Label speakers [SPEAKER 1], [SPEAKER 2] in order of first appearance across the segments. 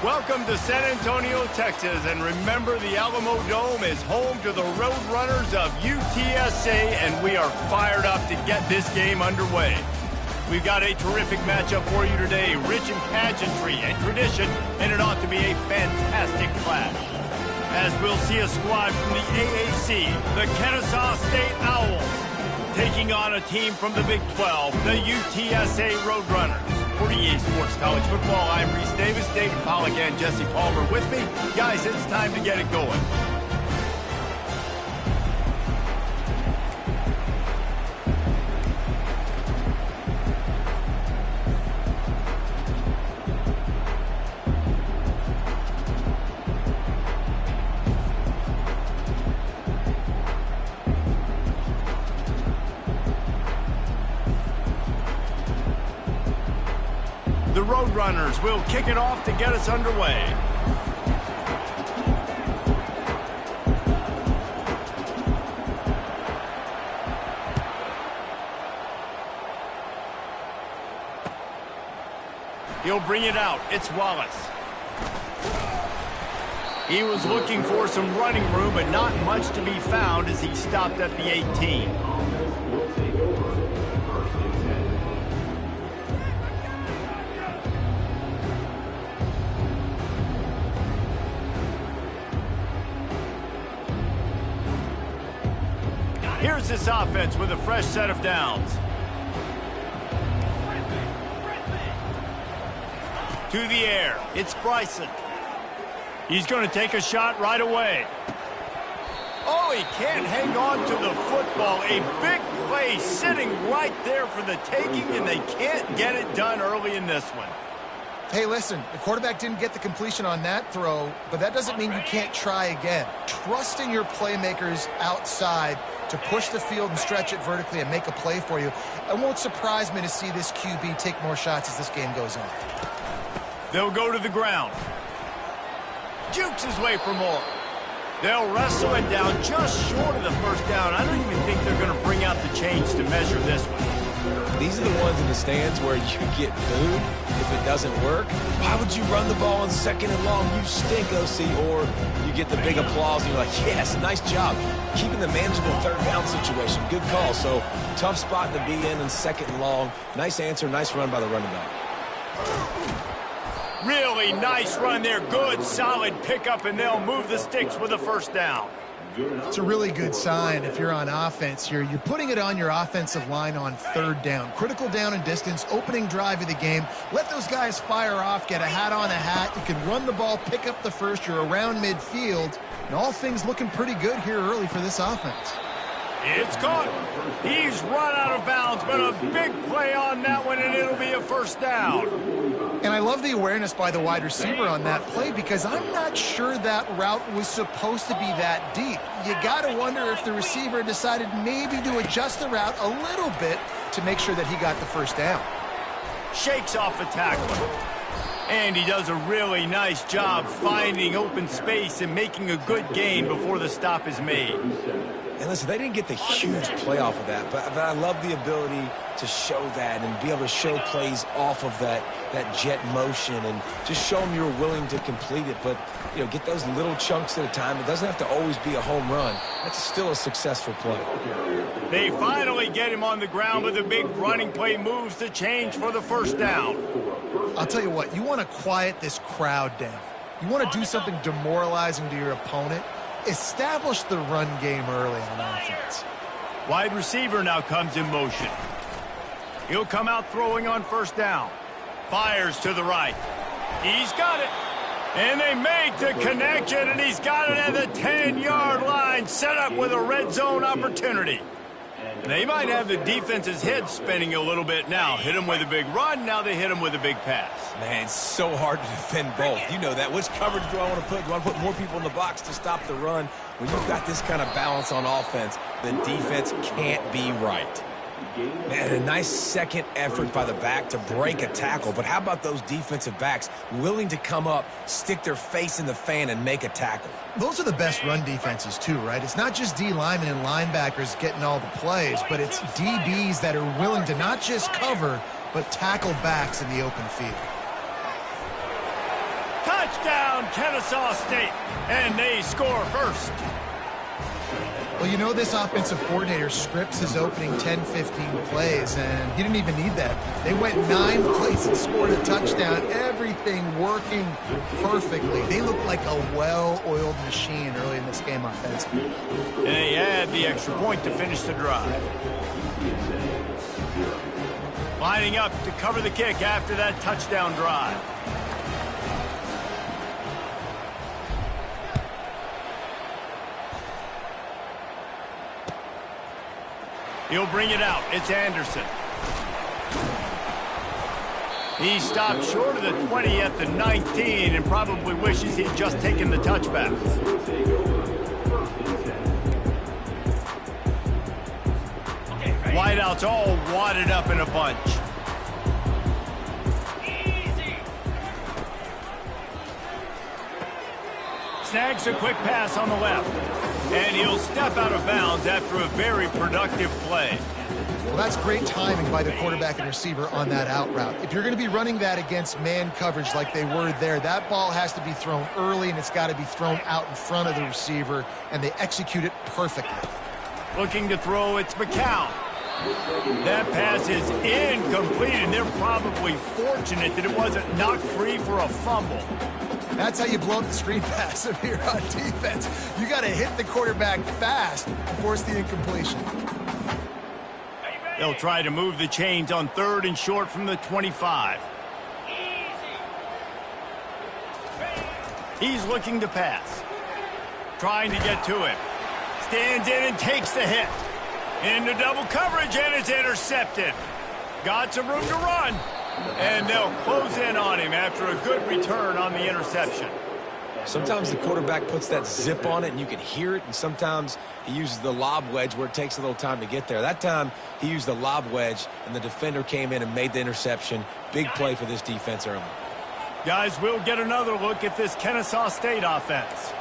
[SPEAKER 1] Welcome to San Antonio, Texas, and remember the Alamo Dome is home to the Roadrunners of UTSA, and we are fired up to get this game underway. We've got a terrific matchup for you today, rich in pageantry and tradition, and it ought to be a fantastic clash. As we'll see a squad from the AAC, the Kennesaw State Owls, taking on a team from the Big 12, the UTSA Roadrunners. For EA Sports College Football, I'm Reese Davis, David Pollack, and Jesse Palmer with me. Guys, it's time to get it going. The Roadrunners will kick it off to get us underway. He'll bring it out. It's Wallace. He was looking for some running room, but not much to be found as he stopped at the 18. Here's this offense with a fresh set of downs. To the air, it's Bryson. He's going to take a shot right away. Oh, he can't hang on to the football. A big play sitting right there for the taking, and they can't get it done early in this one.
[SPEAKER 2] Hey, listen, the quarterback didn't get the completion on that throw, but that doesn't mean you can't try again. Trusting your playmakers outside to push the field and stretch it vertically and make a play for you. It won't surprise me to see this QB take more shots as this game goes on.
[SPEAKER 1] They'll go to the ground. Jukes his way for more. They'll wrestle it down just short of the first down. I don't even think they're going to bring out the chains to measure this one.
[SPEAKER 3] These are the ones in the stands where you get booed if it doesn't work. Why would you run the ball on second and long? You stink, OC. Or you get the big applause and you're like, yes, nice job. Keeping the manageable third down situation. Good call. So tough spot to be in second and long. Nice answer, nice run by the running back.
[SPEAKER 1] Really nice run there. Good, solid pickup, and they'll move the sticks with a first down.
[SPEAKER 2] It's a really good sign if you're on offense here. You're putting it on your offensive line on third down. Critical down and distance, opening drive of the game. Let those guys fire off, get a hat on a hat. You can run the ball, pick up the first. You're around midfield. And all things looking pretty good here early for this offense.
[SPEAKER 1] It's caught. He's run out of bounds, but a big play on that one, and it'll be a first down.
[SPEAKER 2] And I love the awareness by the wide receiver on that play because I'm not sure that route was supposed to be that deep. You got to wonder if the receiver decided maybe to adjust the route a little bit to make sure that he got the first down.
[SPEAKER 1] Shakes off a tackler. And he does a really nice job finding open space and making a good gain before the stop is made.
[SPEAKER 3] And listen, they didn't get the huge play off of that, but I love the ability to show that and be able to show plays off of that jet motion and just show them you're willing to complete it. But, you know, get those little chunks at a time. It doesn't have to always be a home run. That's still a successful play.
[SPEAKER 1] They finally get him on the ground with a big running play, moves the change for the first down.
[SPEAKER 2] I'll tell you what, you want to quiet this crowd down. You want to do something demoralizing to your opponent. Establish the run game early on offense.
[SPEAKER 1] Wide receiver now comes in motion. He'll come out throwing on first down. Fires to the right. He's got it. And they make the connection, and he's got it at the 10-yard line, set up with a red zone opportunity. They might have the defense's head spinning a little bit now. Hit him with a big run, now they hit him with a big pass.
[SPEAKER 3] Man, it's so hard to defend both. You know that. Which coverage do I want to put? Do I want to put more people in the box to stop the run? When you've got this kind of balance on offense, the defense can't be right. Man, a nice second effort by the back to break a tackle. But how about those defensive backs willing to come up, stick their face in the fan, and make a tackle?
[SPEAKER 2] Those are the best run defenses, too, right? It's not just D linemen and linebackers getting all the plays, but it's DBs that are willing to not just cover, but tackle backs in the open field.
[SPEAKER 1] Touchdown! Touchdown, Kennesaw State. And they score first.
[SPEAKER 2] Well, you know, this offensive coordinator scripts his opening 10, 15 plays, and he didn't even need that. They went 9 plays and scored a touchdown. Everything working perfectly. They look like a well-oiled machine early in this game offensively.
[SPEAKER 1] And they had the extra point to finish the drive. Lining up to cover the kick after that touchdown drive. He'll bring it out. It's Anderson. He stopped short of the 20 at the 19 and probably wishes he'd just taken the touchback. Wideouts all wadded up in a bunch. Snags a quick pass on the left. And he'll step out of bounds after a very productive play.
[SPEAKER 2] Well, that's great timing by the quarterback and receiver on that out route. If you're going to be running that against man coverage like they were there, that ball has to be thrown early and it's got to be thrown out in front of the receiver, and they execute it perfectly.
[SPEAKER 1] Looking to throw, it's McCown. That pass is incomplete, and they're probably fortunate that it wasn't knocked free for a fumble.
[SPEAKER 2] That's how you blow up the screen pass if you're on defense. You got to hit the quarterback fast and force the incompletion.
[SPEAKER 1] They'll try to move the chains on 3rd and short from the 25. He's looking to pass. Trying to get to him. Stands in and takes the hit. Into double coverage, and it's intercepted. Got some room to run. And they'll close in on him after a good return on the interception.
[SPEAKER 3] Sometimes the quarterback puts that zip on it and you can hear it, and sometimes he uses the lob wedge where it takes a little time to get there. That time he used the lob wedge and the defender came in and made the interception. Big play for this defense early.
[SPEAKER 1] Guys, we'll get another look at this Kennesaw State offense.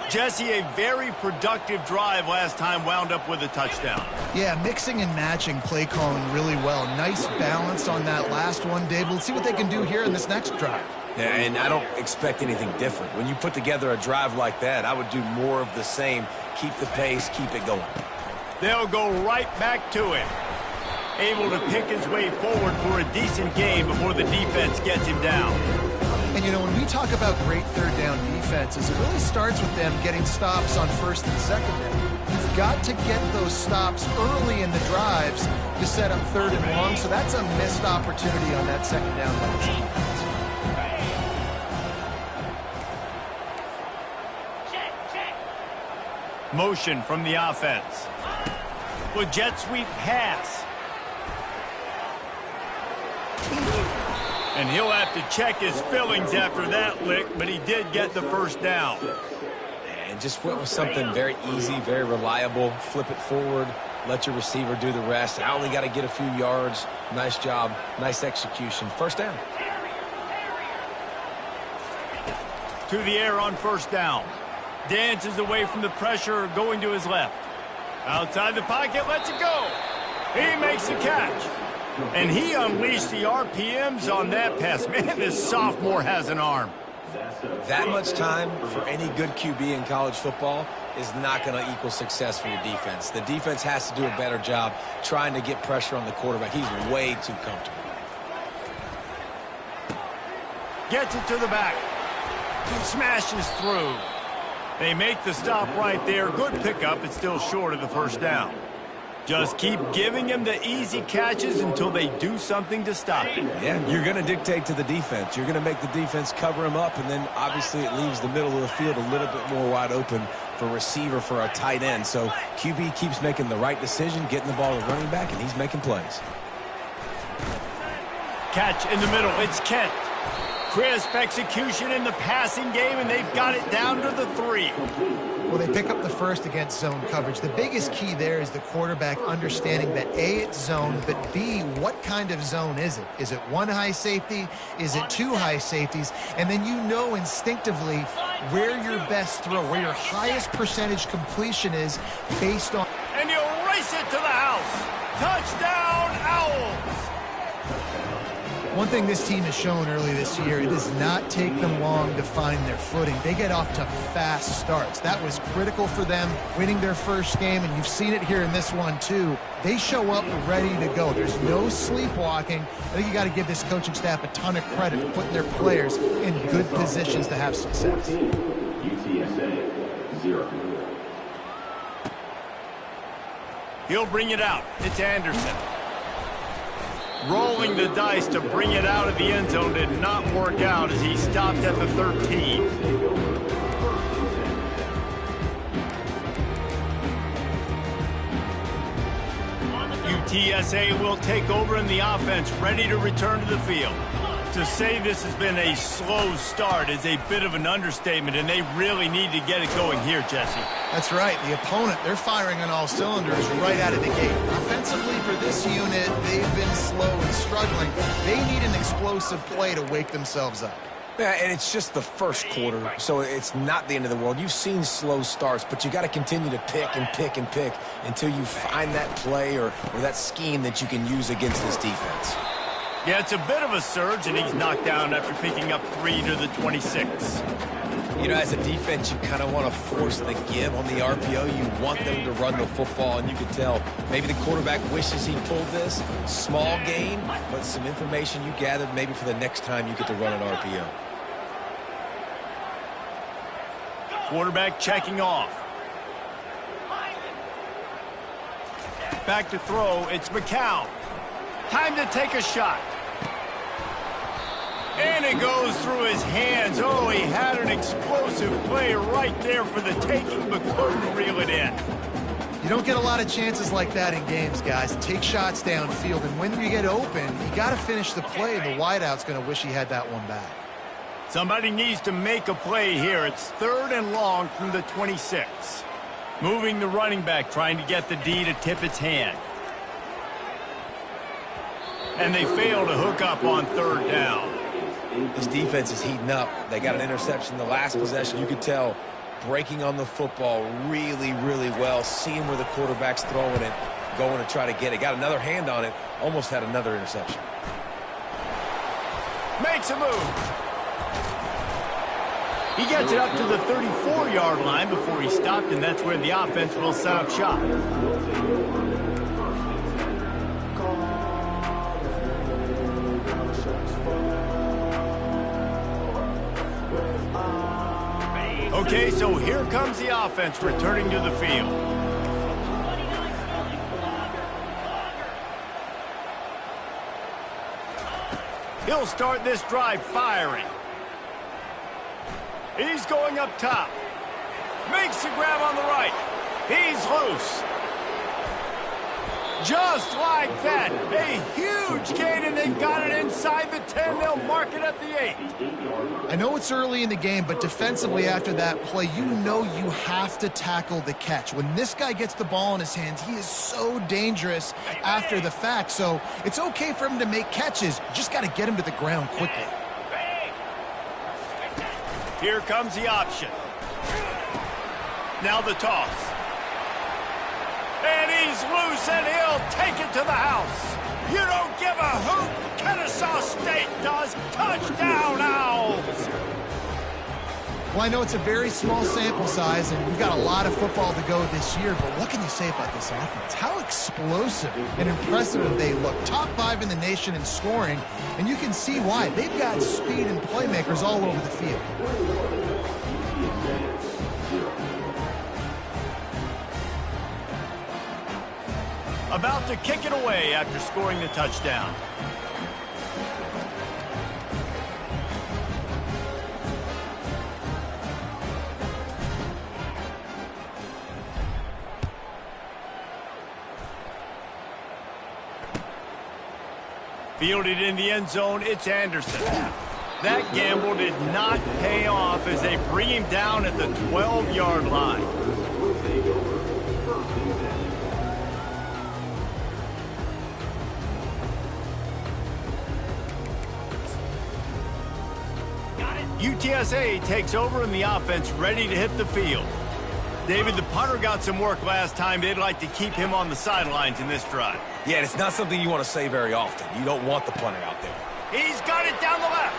[SPEAKER 1] Jesse, a very productive drive last time wound up with a touchdown.
[SPEAKER 2] Yeah, mixing and matching play calling really well. Nice balance on that last one, Dave. Let's see what they can do here in this next drive.
[SPEAKER 3] Yeah, and I don't expect anything different. When you put together a drive like that, I would do more of the same. Keep the pace, keep it going.
[SPEAKER 1] They'll go right back to him. Able to pick his way forward for a decent gain before the defense gets him down.
[SPEAKER 2] And, you know, when we talk about great 3rd down defenses, it really starts with them getting stops on 1st and 2nd down. You've got to get those stops early in the drives to set up 3rd and long, so that's a missed opportunity on that 2nd down by this defense.
[SPEAKER 1] Motion from the offense. With jet sweep pass. And he'll have to check his fillings after that lick, but he did get the first down.
[SPEAKER 3] And just went with something very easy, very reliable. Flip it forward, let your receiver do the rest. I only got to get a few yards. Nice job, nice execution. First down.
[SPEAKER 1] To the air on 1st down. Dances away from the pressure, going to his left. Outside the pocket, lets it go. He makes the catch. And he unleashed the RPMs on that pass. Man, this sophomore has an arm.
[SPEAKER 3] That much time for any good QB in college football is not going to equal success for your defense. The defense has to do a better job trying to get pressure on the quarterback. He's way too comfortable.
[SPEAKER 1] Gets it to the back. Smashes through. They make the stop right there. Good pickup. It's still short of the first down. Just keep giving him the easy catches until they do something to stop it.
[SPEAKER 3] Yeah, you're going to dictate to the defense. You're going to make the defense cover him up, and then obviously it leaves the middle of the field a little bit more wide open for receiver, for a tight end. So QB keeps making the right decision, getting the ball to running back, and he's making plays.
[SPEAKER 1] Catch in the middle. It's Kent. Crisp execution in the passing game, and they've got it down to the 3.
[SPEAKER 2] Well, they pick up the first against zone coverage. The biggest key there is the quarterback understanding that A, it's zone, but B, what kind of zone is it? Is it 1 high safety? Is it 2 high safeties? And then you know instinctively where your best throw, where your highest percentage completion is based on.
[SPEAKER 1] And he'll race it to the house. Touchdown, Owls.
[SPEAKER 2] One thing this team has shown early this year, it does not take them long to find their footing. They get off to fast starts. That was critical for them winning their first game, and you've seen it here in this one too. They show up ready to go. There's no sleepwalking. I think you got to give this coaching staff a ton of credit for putting their players in good positions to have success.
[SPEAKER 4] UTSA 0.
[SPEAKER 1] He'll bring it out. It's Anderson. Rolling the dice to bring it out of the end zone did not work out as he stopped at the 13. UTSA will take over in the offense, ready to return to the field. To say this has been a slow start is a bit of an understatement, and they really need to get it going here, Jesse.
[SPEAKER 2] That's right. The opponent, they're firing on all cylinders right out of the gate. Offensively, for this unit, they've been slow and struggling. They need an explosive play to wake themselves up.
[SPEAKER 3] Yeah, and it's just the first quarter, so it's not the end of the world. You've seen slow starts, but you got to continue to pick and pick and pick until you find that play or that scheme that you can use against this defense.
[SPEAKER 1] Yeah, it's a bit of a surge, and he's knocked down after picking up 3 to the 26.
[SPEAKER 3] You know, as a defense, you kind of want to force the give on the RPO. You want them to run the football, and you can tell maybe the quarterback wishes he pulled this. Small gain, but some information you gathered maybe for the next time you get to run an RPO.
[SPEAKER 1] Quarterback checking off. Back to throw, it's McCown. Time to take a shot. And it goes through his hands. Oh, he had an explosive play right there for the taking, but couldn't reel it in.
[SPEAKER 2] You don't get a lot of chances like that in games, guys. Take shots downfield, and when you get open, you got to finish the play. The wideout's going to wish he had that one back.
[SPEAKER 1] Somebody needs to make a play here. It's 3rd and long from the 26. Moving the running back, trying to get the D to tip its hand. And they fail to hook up on 3rd down.
[SPEAKER 3] This defense is heating up. They got an interception the last possession. You could tell breaking on the football really, really well, seeing where the quarterback's throwing it, going to try to get it. Got another hand on it, almost had another interception.
[SPEAKER 1] Makes a move. He gets it up to the 34-yard line before he stopped, and that's where the offense will set up shop. Okay, so here comes the offense returning to the field. He'll start this drive firing. He's going up top. Makes the grab on the right. He's loose. Just like that. A huge gain, and they've got it inside the 10. They'll mark it at the 8.
[SPEAKER 2] I know it's early in the game, but defensively after that play, you know you have to tackle the catch. When this guy gets the ball in his hands, he is so dangerous after the fact. So it's okay for him to make catches. You just got to get him to the ground quickly.
[SPEAKER 1] Here comes the option. Now the toss. And he's loose, and he'll take it to the house. You don't give a hoot. Kennesaw State does. Touchdown, Owls.
[SPEAKER 2] Well, I know it's a very small sample size, and we've got a lot of football to go this year, but what can you say about this offense? How explosive and impressive they look. Top 5 in the nation in scoring, and you can see why. They've got speed and playmakers all over the field.
[SPEAKER 1] About to kick it away after scoring the touchdown. Fielded in the end zone, it's Anderson. That gamble did not pay off as they bring him down at the 12-yard line. UTSA takes over in the offense, ready to hit the field. David, the punter got some work last time. They'd like to keep him on the sidelines in this drive.
[SPEAKER 3] Yeah, and it's not something you want to say very often. You don't want the punter out there.
[SPEAKER 1] He's got it down the left.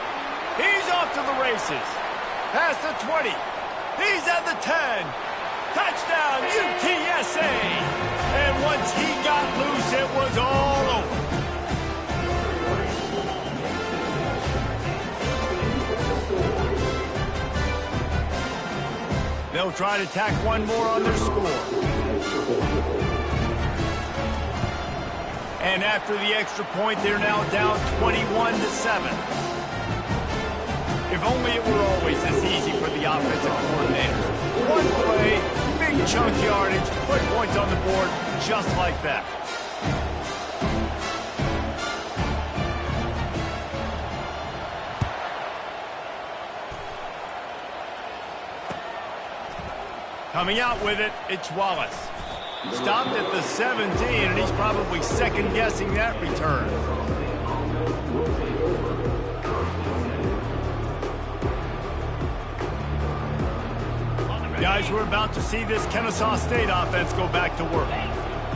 [SPEAKER 1] He's off to the races. Past the 20. He's at the 10. Touchdown, UTSA. And once he got loose, it was all over. They'll try to tack one more on their score. And after the extra point, they're now down 21-7. If only it were always this easy for the offensive coordinators. One play, big chunk yardage, put points on the board just like that. Coming out with it, it's Wallace. Stopped at the 17, and he's probably second-guessing that return. Guys, we're about to see this Kennesaw State offense go back to work.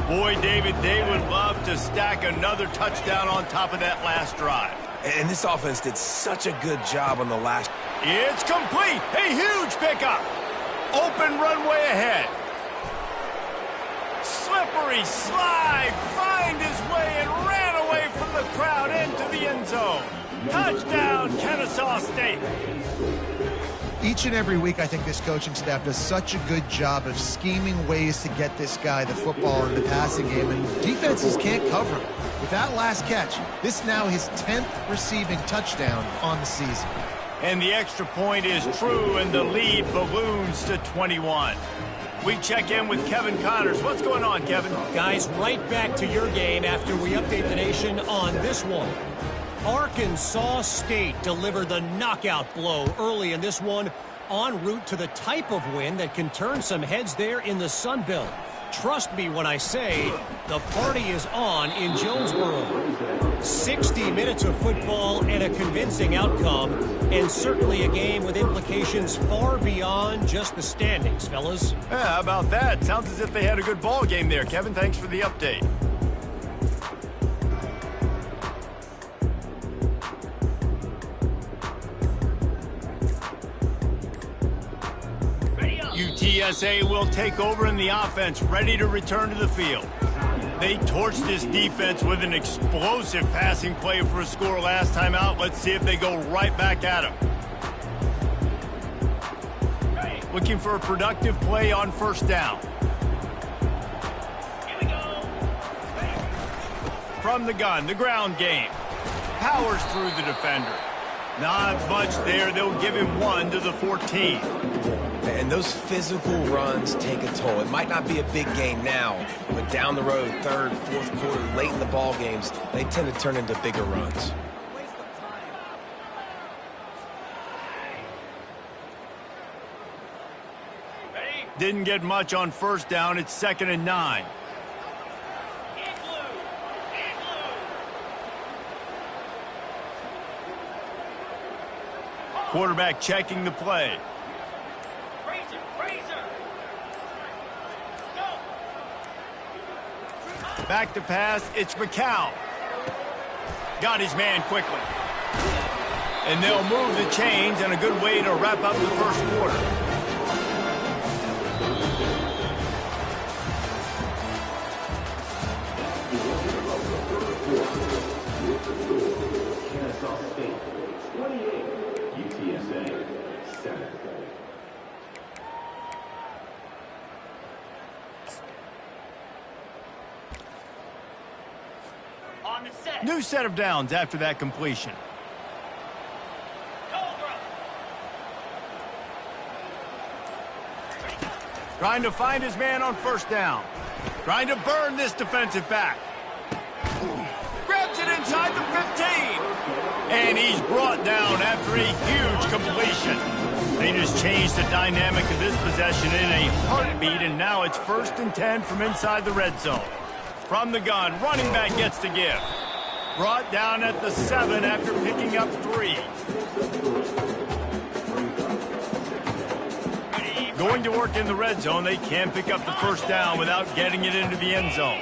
[SPEAKER 1] Boy, David, they would love to stack another touchdown on top of that last drive.
[SPEAKER 3] And this offense did such a good job on the last.
[SPEAKER 1] It's complete. A huge pickup. Open runway ahead. Slippery slide. Find his way and ran away from the crowd into the end zone. Touchdown, Kennesaw State.
[SPEAKER 2] Each and every week, I think this coaching staff does such a good job of scheming ways to get this guy the football in the passing game, and defenses can't cover him. With that last catch, this is now his 10th receiving touchdown on the season.
[SPEAKER 1] And the extra point is true, and the lead balloons to 21. We check in with Kevin Connors. What's going on, Kevin?
[SPEAKER 4] Guys, right back to your game after we update the nation on this one. Arkansas State delivered the knockout blow early in this one, en route to the type of win that can turn some heads there in the Sun Belt. Trust me when I say the party is on in Jonesboro. 60 minutes of football and a convincing outcome, and certainly a game with implications far beyond just the standings, fellas.
[SPEAKER 1] Yeah, how about that? Sounds as if they had a good ball game there, Kevin. Thanks for the update. UTSA will take over in the offense, ready to return to the field. They torched this defense with an explosive passing play for a score last time out. Let's see if they go right back at him. Looking for a productive play on first down.
[SPEAKER 5] Here we go.
[SPEAKER 1] From the gun, the ground game. Powers through the defender. Not much there. They'll give him one to the 14.
[SPEAKER 3] And those physical runs take a toll. It might not be a big game now, but down the road, third, fourth quarter, late in the ball games, they tend to turn into bigger runs.
[SPEAKER 1] Didn't get much on first down. It's 2nd and 9. Quarterback checking the play. Back to pass, it's McCown. Got his man quickly. And they'll move the chains, and a good way to wrap up the first quarter.
[SPEAKER 6] Kennesaw State 28, UTSA 7.
[SPEAKER 1] New set of downs after that completion. Trying to find his man on first down. Trying to burn this defensive back. Grabs it inside the 15. And he's brought down after a huge completion. They just changed the dynamic of this possession in a heartbeat, and now it's 1st and 10 from inside the red zone. From the gun, running back gets the give. Brought down at the 7 after picking up 3. Going to work in the red zone, they can pick up the first down without getting it into the end zone.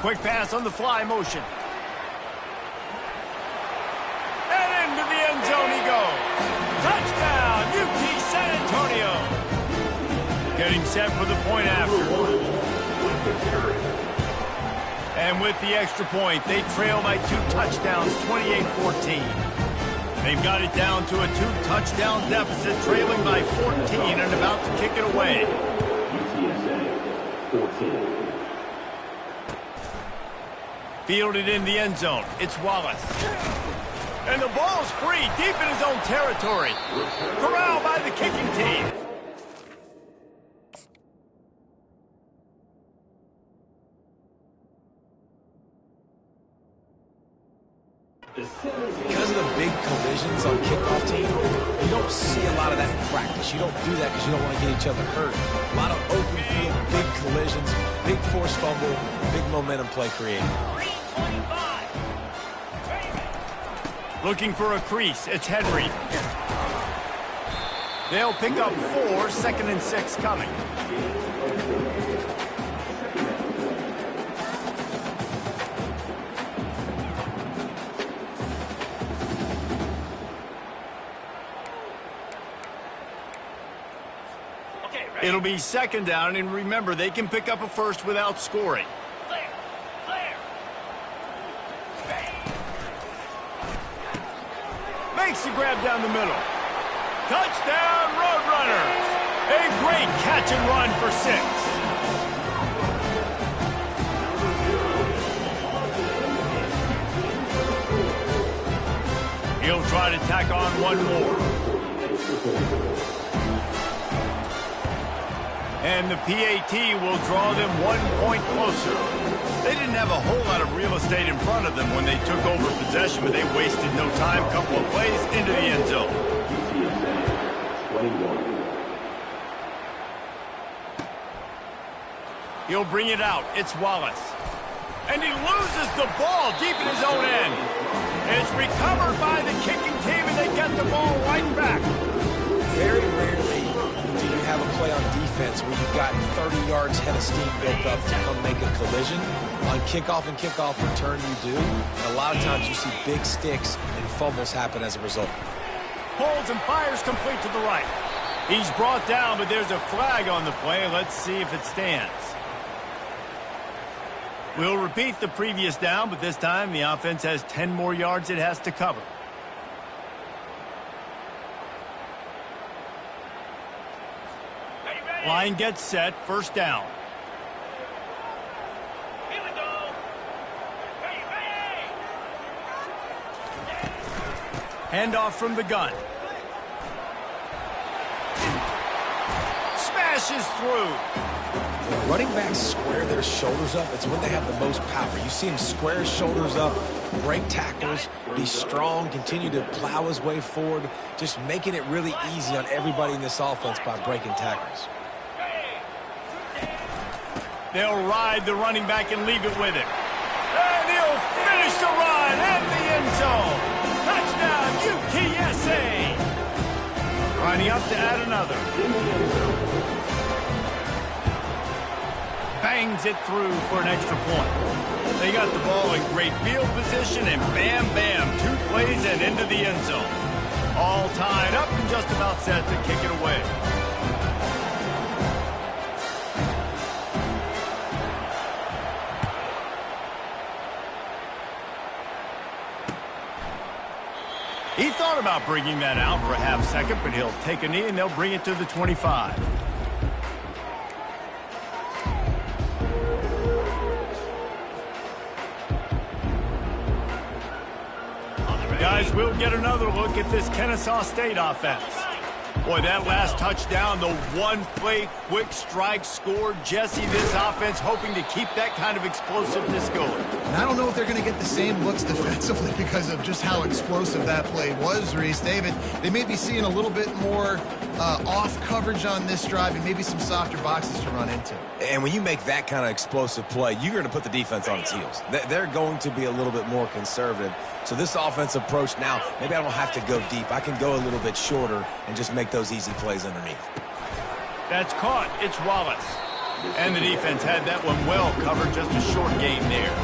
[SPEAKER 1] Quick pass on the fly motion. And into the end zone he goes. Touchdown, UT San Antonio. Getting set for the point after. And with the extra point, they trail by 2 touchdowns, 28-14. They've got it down to a 2-touchdown deficit, trailing by 14 and about to kick it away.
[SPEAKER 6] UTSA 14.
[SPEAKER 1] Fielded in the end zone. It's Wallace. And the ball's free, deep in his own territory. Corralled by the kicking team.
[SPEAKER 3] Because of the big collisions on kickoff team, you don't see a lot of that in practice. You don't do that because you don't want to get each other hurt. A lot of open field, big collisions, big forced fumble, big momentum play created.
[SPEAKER 1] Looking for a crease. It's Henry. They'll pick up 4, 2nd and 6 coming. It'll be 2nd down, and remember, they can pick up a first without scoring. Makes the grab down the middle. Touchdown, Roadrunners! A great catch and run for 6. He'll try to tack on one more. And the PAT will draw them 1 point closer. They didn't have a whole lot of real estate in front of them when they took over possession, but they wasted no time. Couple of plays into the end zone.
[SPEAKER 6] UTSA 21.
[SPEAKER 1] He'll bring it out. It's Wallace. And he loses the ball deep in his own end. It's recovered by the kicking team, and they get the ball right back.
[SPEAKER 3] Very rarely do you have a play on defense where you've got 30 yards head of steam built up to come make a collision. On kickoff and kickoff return, you do. And a lot of times you see big sticks and fumbles happen as a result.
[SPEAKER 1] Pulls and fires complete to the right. He's brought down, but there's a flag on the play. Let's see if it stands. We'll repeat the previous down, but this time the offense has 10 more yards it has to cover. Line gets set, 1st down.
[SPEAKER 5] Here we go.
[SPEAKER 1] Handoff from the gun. Smashes through.
[SPEAKER 3] When running backs square their shoulders up, it's when they have the most power. You see him square his shoulders up, break tackles, be strong, continue to plow his way forward, just making it really easy on everybody in this offense by breaking tackles.
[SPEAKER 1] They'll ride the running back and leave it with him. And he'll finish the run in the end zone. Touchdown, UTSA. Lining up to add another. Bangs it through for an extra point. They got the ball in great field position, and bam, bam, 2 plays and into the end zone. All tied up and just about set to kick it away. He thought about bringing that out for a half second, but he'll take a knee and they'll bring it to the 25. Guys, we'll get another look at this Kennesaw State offense. Boy, that last touchdown, the one-play quick strike score. Jesse, this offense hoping to keep that kind of explosiveness going.
[SPEAKER 2] And I don't know if they're going to get the same looks defensively because of just how explosive that play was, Reese. David, they may be seeing a little bit more off coverage on this drive and maybe some softer boxes to run into.
[SPEAKER 3] And when you make that kind of explosive play, you're going to put the defense on its heels. They're going to be a little bit more conservative. So this offensive approach now, maybe I don't have to go deep. I can go a little bit shorter and just make those easy plays underneath.
[SPEAKER 1] That's caught. It's Wallace. And the defense had that one well covered, just a short game there.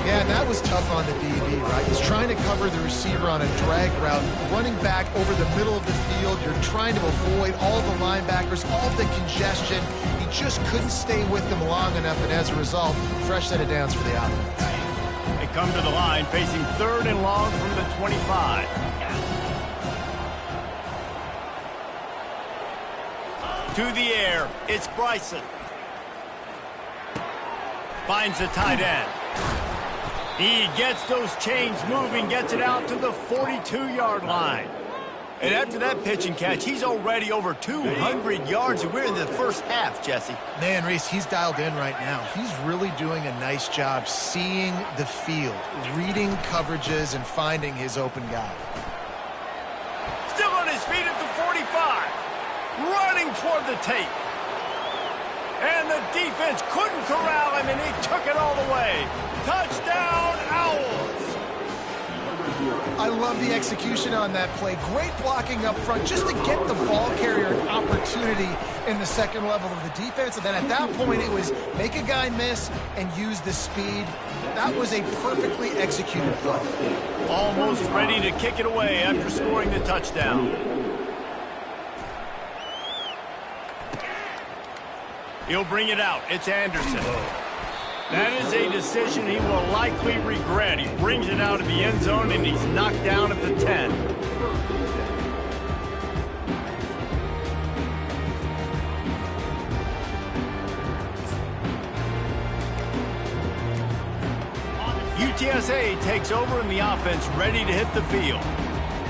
[SPEAKER 2] Yeah, and that was tough on the DB, right? He's trying to cover the receiver on a drag route, running back over the middle of the field. You're trying to avoid all the linebackers, all the congestion. He just couldn't stay with them long enough, and as a result, fresh set of downs for the offense.
[SPEAKER 1] They come to the line, facing 3rd and long from the 25. To the air, it's Bryson. Finds the tight end. He gets those chains moving, gets it out to the 42-yard line. And after that pitch and catch, he's already over 200 yards, and we're in the first half, Jesse.
[SPEAKER 2] Man, Reese, he's dialed in right now. He's really doing a nice job seeing the field, reading coverages, and finding his open guy.
[SPEAKER 1] Still on his feet at the 45, running toward the tape. And the defense couldn't corral him, and he took it all the way. Touchdown, Owls!
[SPEAKER 2] I love the execution on that play. Great blocking up front just to get the ball carrier an opportunity in the second level of the defense. And then at that point, it was make a guy miss and use the speed. That was a perfectly executed play.
[SPEAKER 1] Almost ready to kick it away after scoring the touchdown. He'll bring it out. It's Anderson. That is a decision he will likely regret. He brings it out of the end zone, and he's knocked down at the 10. UTSA takes over in the offense, ready to hit the field.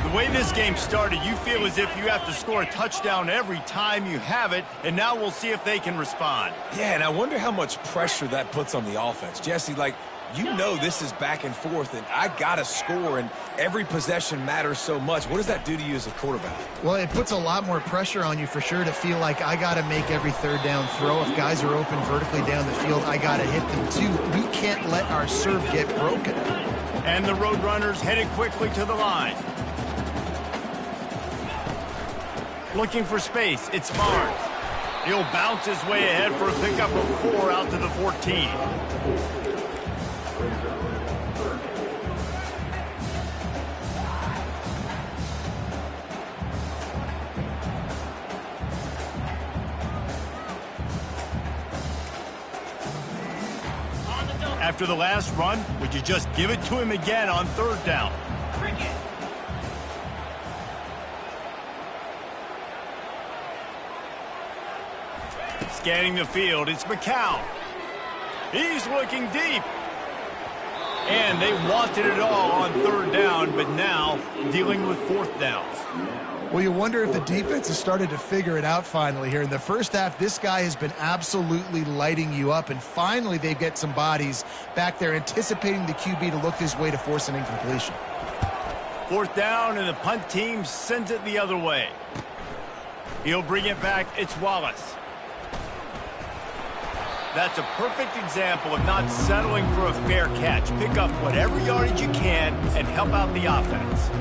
[SPEAKER 1] The way this game started, you feel as if you have to score a touchdown every time you have it, and now we'll see if they can respond.
[SPEAKER 3] Yeah, and I wonder how much pressure that puts on the offense. Jesse, like, you know this is back and forth, and I got to score, and every possession matters so much. What does that do to you as a quarterback?
[SPEAKER 2] Well, it puts a lot more pressure on you for sure to feel like I got to make every third down throw. If guys are open vertically down the field, I got to hit them too. We can't let our serve get broken.
[SPEAKER 1] And the Roadrunners headed quickly to the line. Looking for space, it's Barnes. He'll bounce his way ahead for a pickup of 4 out to the 14. After the last run, would you just give it to him again on 3rd down? Scanning the field, it's McCown. He's looking deep. And they wanted it all on 3rd down, but now dealing with 4th downs.
[SPEAKER 2] Well, you wonder if the defense has started to figure it out finally here. In the first half, this guy has been absolutely lighting you up, and finally they get some bodies back there anticipating the QB to look his way to force an incompletion.
[SPEAKER 1] 4th down, and the punt team sends it the other way. He'll bring it back. It's Wallace. That's a perfect example of not settling for a fair catch. Pick up whatever yardage you can and help out the offense.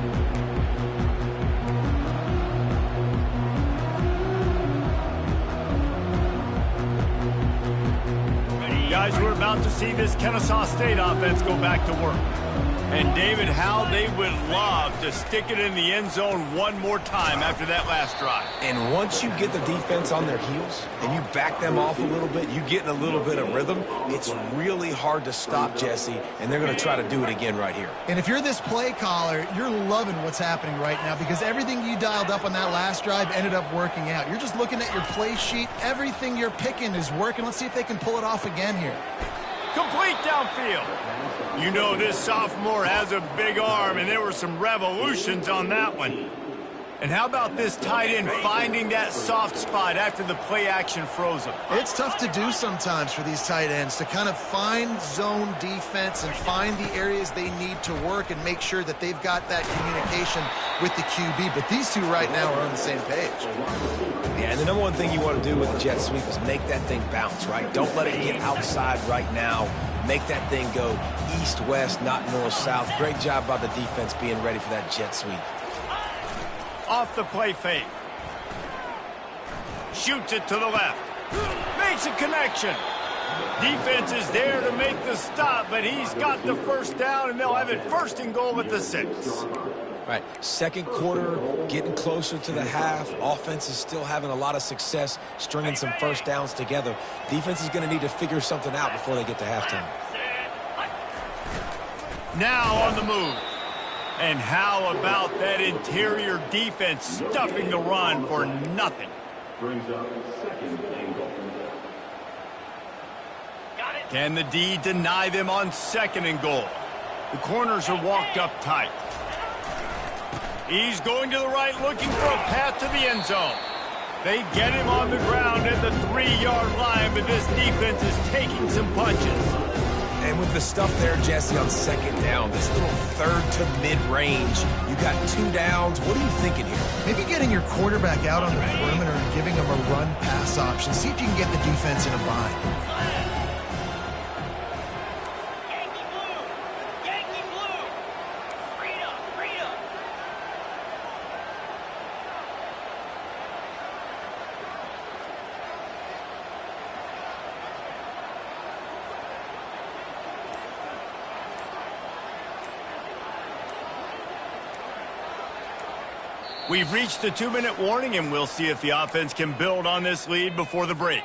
[SPEAKER 1] Guys, we're about to see this Kennesaw State offense go back to work. And David, how they would love to stick it in the end zone one more time after that last drive.
[SPEAKER 3] And once you get the defense on their heels and you back them off a little bit, you get in a little bit of rhythm, it's really hard to stop, Jesse, and they're going to try to do it again right here.
[SPEAKER 2] And if you're this play caller, you're loving what's happening right now because everything you dialed up on that last drive ended up working out. You're just looking at your play sheet. Everything you're picking is working. Let's see if they can pull it off again here.
[SPEAKER 1] Complete downfield. You know this sophomore has a big arm, and there were some revolutions on that one. And how about this tight end finding that soft spot after the play action froze him?
[SPEAKER 2] It's tough to do sometimes for these tight ends to kind of find zone defense and find the areas they need to work and make sure that they've got that communication with the QB. But these two right now are on the same page.
[SPEAKER 3] Yeah, and the number one thing you want to do with the jet sweep is make that thing bounce, right? Don't let it get outside right now. Make that thing go east-west, not north-south. Great job by the defense being ready for that jet sweep.
[SPEAKER 1] Off the play fake. Shoots it to the left. makes a connection. Defense is there to make the stop, but he's got the first down, and they'll have it first and goal at the 6.
[SPEAKER 3] All right, second quarter, getting closer to the half. Offense is still having a lot of success stringing some first downs together. Defense is going to need to figure something out before they get to halftime.
[SPEAKER 1] Now on the move. And how about that interior defense stuffing the run for nothing?
[SPEAKER 6] Brings up second and goal.
[SPEAKER 1] Can the D deny them on second and goal? The corners are walked up tight. He's going to the right, looking for a path to the end zone. They get him on the ground at the 3-yard line, but this defense is taking some punches.
[SPEAKER 3] And with the stuff there, Jesse, on second down, this little third to mid-range, you got 2 downs. What are you thinking here?
[SPEAKER 2] Maybe getting your quarterback out on the perimeter and giving him a run-pass option. See if you can get the defense in a bind.
[SPEAKER 1] We've reached the 2-minute warning, and we'll see if the offense can build on this lead before the break.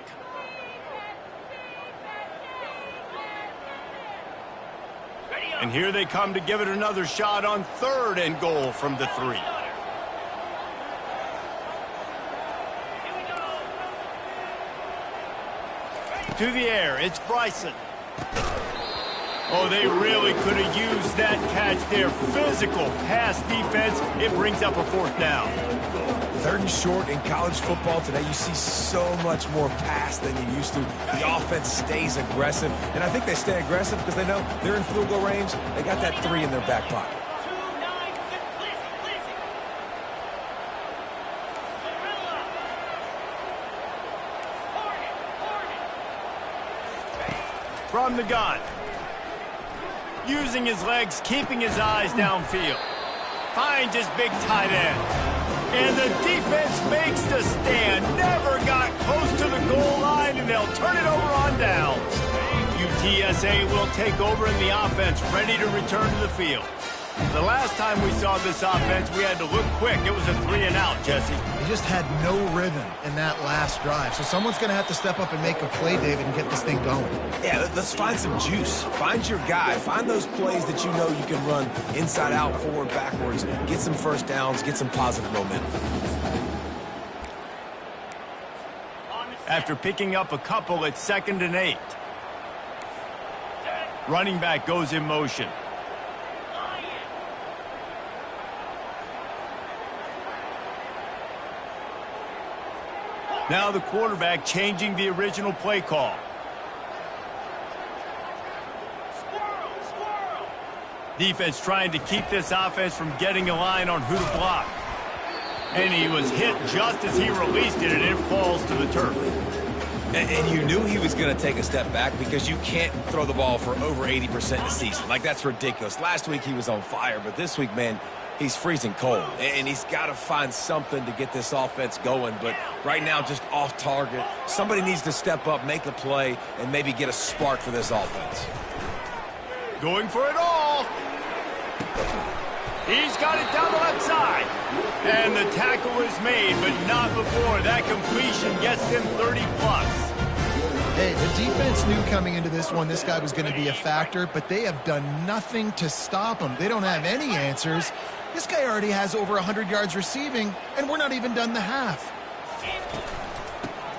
[SPEAKER 1] And here they come to give it another shot on third and goal from the 3. To the air, it's Bryson. Oh, they really could have used that catch there. Physical pass defense. It brings up a 4th down.
[SPEAKER 3] 3rd and short in college football today. You see so much more pass than you used to. The offense stays aggressive. And I think they stay aggressive because they know they're in field goal range. They got that 3 in their back pocket.
[SPEAKER 1] From the gun. Using his legs, keeping his eyes downfield. Finds his big tight end. And the defense makes the stand. Never got close to the goal line, and they'll turn it over on downs. UTSA will take over in the offense, ready to return to the field. The last time we saw this offense, we had to look quick. It was a 3-and-out, Jesse.
[SPEAKER 2] They just had no rhythm in that last drive. So someone's going to have to step up and make a play, David, and get this thing going.
[SPEAKER 3] Yeah, let's find some juice. Find your guy. Find those plays that you know you can run inside out, forward, backwards. Get some first downs. Get some positive momentum.
[SPEAKER 1] After picking up a couple, it's 2nd and 8. Running back goes in motion. Now the quarterback changing the original play call. Defense trying to keep this offense from getting a line on who to block. And he was hit just as he released it, and it falls to the turf.
[SPEAKER 3] And you knew he was going to take a step back because you can't throw the ball for over 80% in the season. Like, that's ridiculous. Last week he was on fire, but this week, man, he's freezing cold. And he's got to find something to get this offense going. But right now, just off target. Somebody needs to step up, make a play, and maybe get a spark for this offense.
[SPEAKER 1] Going for it all. He's got it down the left side. And the tackle is made, but not before. That completion gets them 30+.
[SPEAKER 2] Hey, the defense knew coming into this one this guy was going to be a factor, but they have done nothing to stop him. They don't have any answers. This guy already has over 100 yards receiving, and we're not even done the half.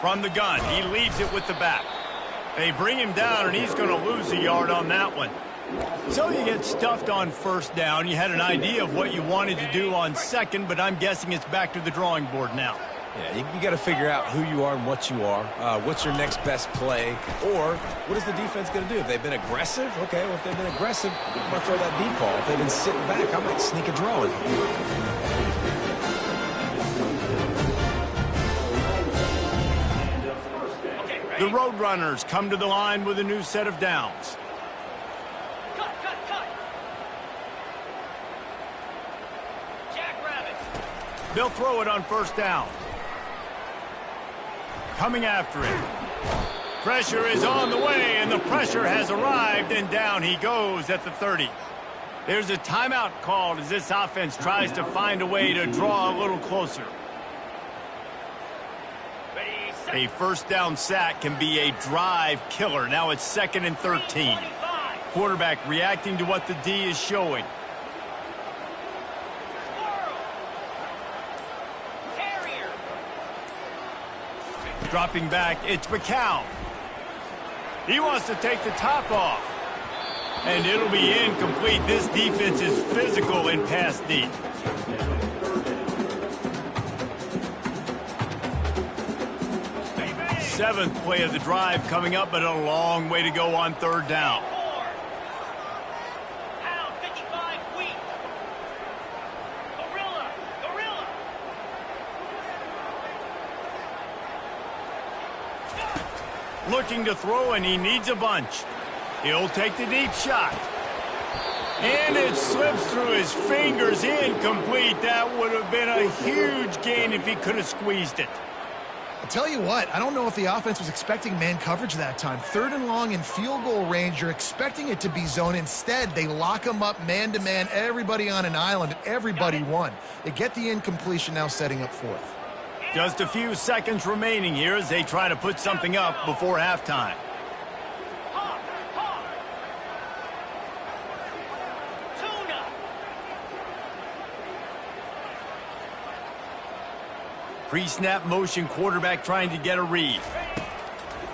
[SPEAKER 1] From the gun, he leaves it with the back. They bring him down, and he's going to lose a yard on that one. So you get stuffed on first down. You had an idea of what you wanted to do on second, but I'm guessing it's back to the drawing board now.
[SPEAKER 3] Yeah, you got to figure out who you are and what you are. What's your next best play? Or what is the defense going to do? If they've been aggressive, okay, well, if they've been aggressive, I'm going to throw that deep ball. If they've been sitting back, I might sneak a draw in.
[SPEAKER 1] The Roadrunners come to the line with a new set of downs. They'll throw it on first down. Coming after it. Pressure is on the way, and the pressure has arrived, and down he goes at the 30. There's a timeout called as this offense tries to find a way to draw a little closer. A first down sack can be a drive killer. Now it's 2nd and 13. Quarterback reacting to what the D is showing. Dropping back, it's McCown. He wants to take the top off. And it'll be incomplete. This defense is physical in pass deep. Seventh play of the drive coming up, but a long way to go on 3rd down. Looking to throw, and he needs a bunch. He'll take the deep shot. And it slips through his fingers, incomplete. That would have been a huge gain if he could have squeezed it.
[SPEAKER 2] I'll tell you what, I don't know if the offense was expecting man coverage that time. 3rd and long in field goal range, you're expecting it to be zone. Instead, they lock him up man-to-man, everybody on an island, everybody won. They get the incompletion, now setting up 4th.
[SPEAKER 1] Just a few seconds remaining here as they try to put something up before halftime. Pre-snap motion, quarterback trying to get a read.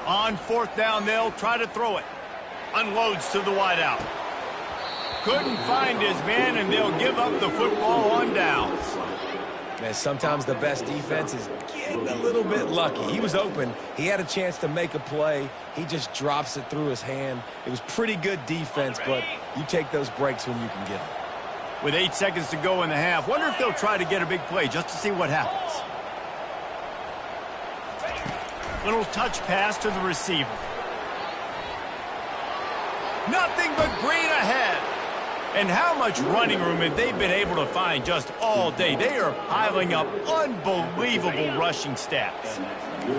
[SPEAKER 1] On 4th down, they'll try to throw it. Unloads to the wideout. Couldn't find his man, and they'll give up the football on downs.
[SPEAKER 3] Man, sometimes the best defense is getting a little bit lucky. He was open. He had a chance to make a play. He just drops it through his hand. It was pretty good defense, but you take those breaks when you can get them.
[SPEAKER 1] With 8 seconds to go in the half, wonder if they'll try to get a big play just to see what happens. Little touch pass to the receiver. Nothing but green ahead. And how much running room have they been able to find just all day? They are piling up unbelievable rushing stats.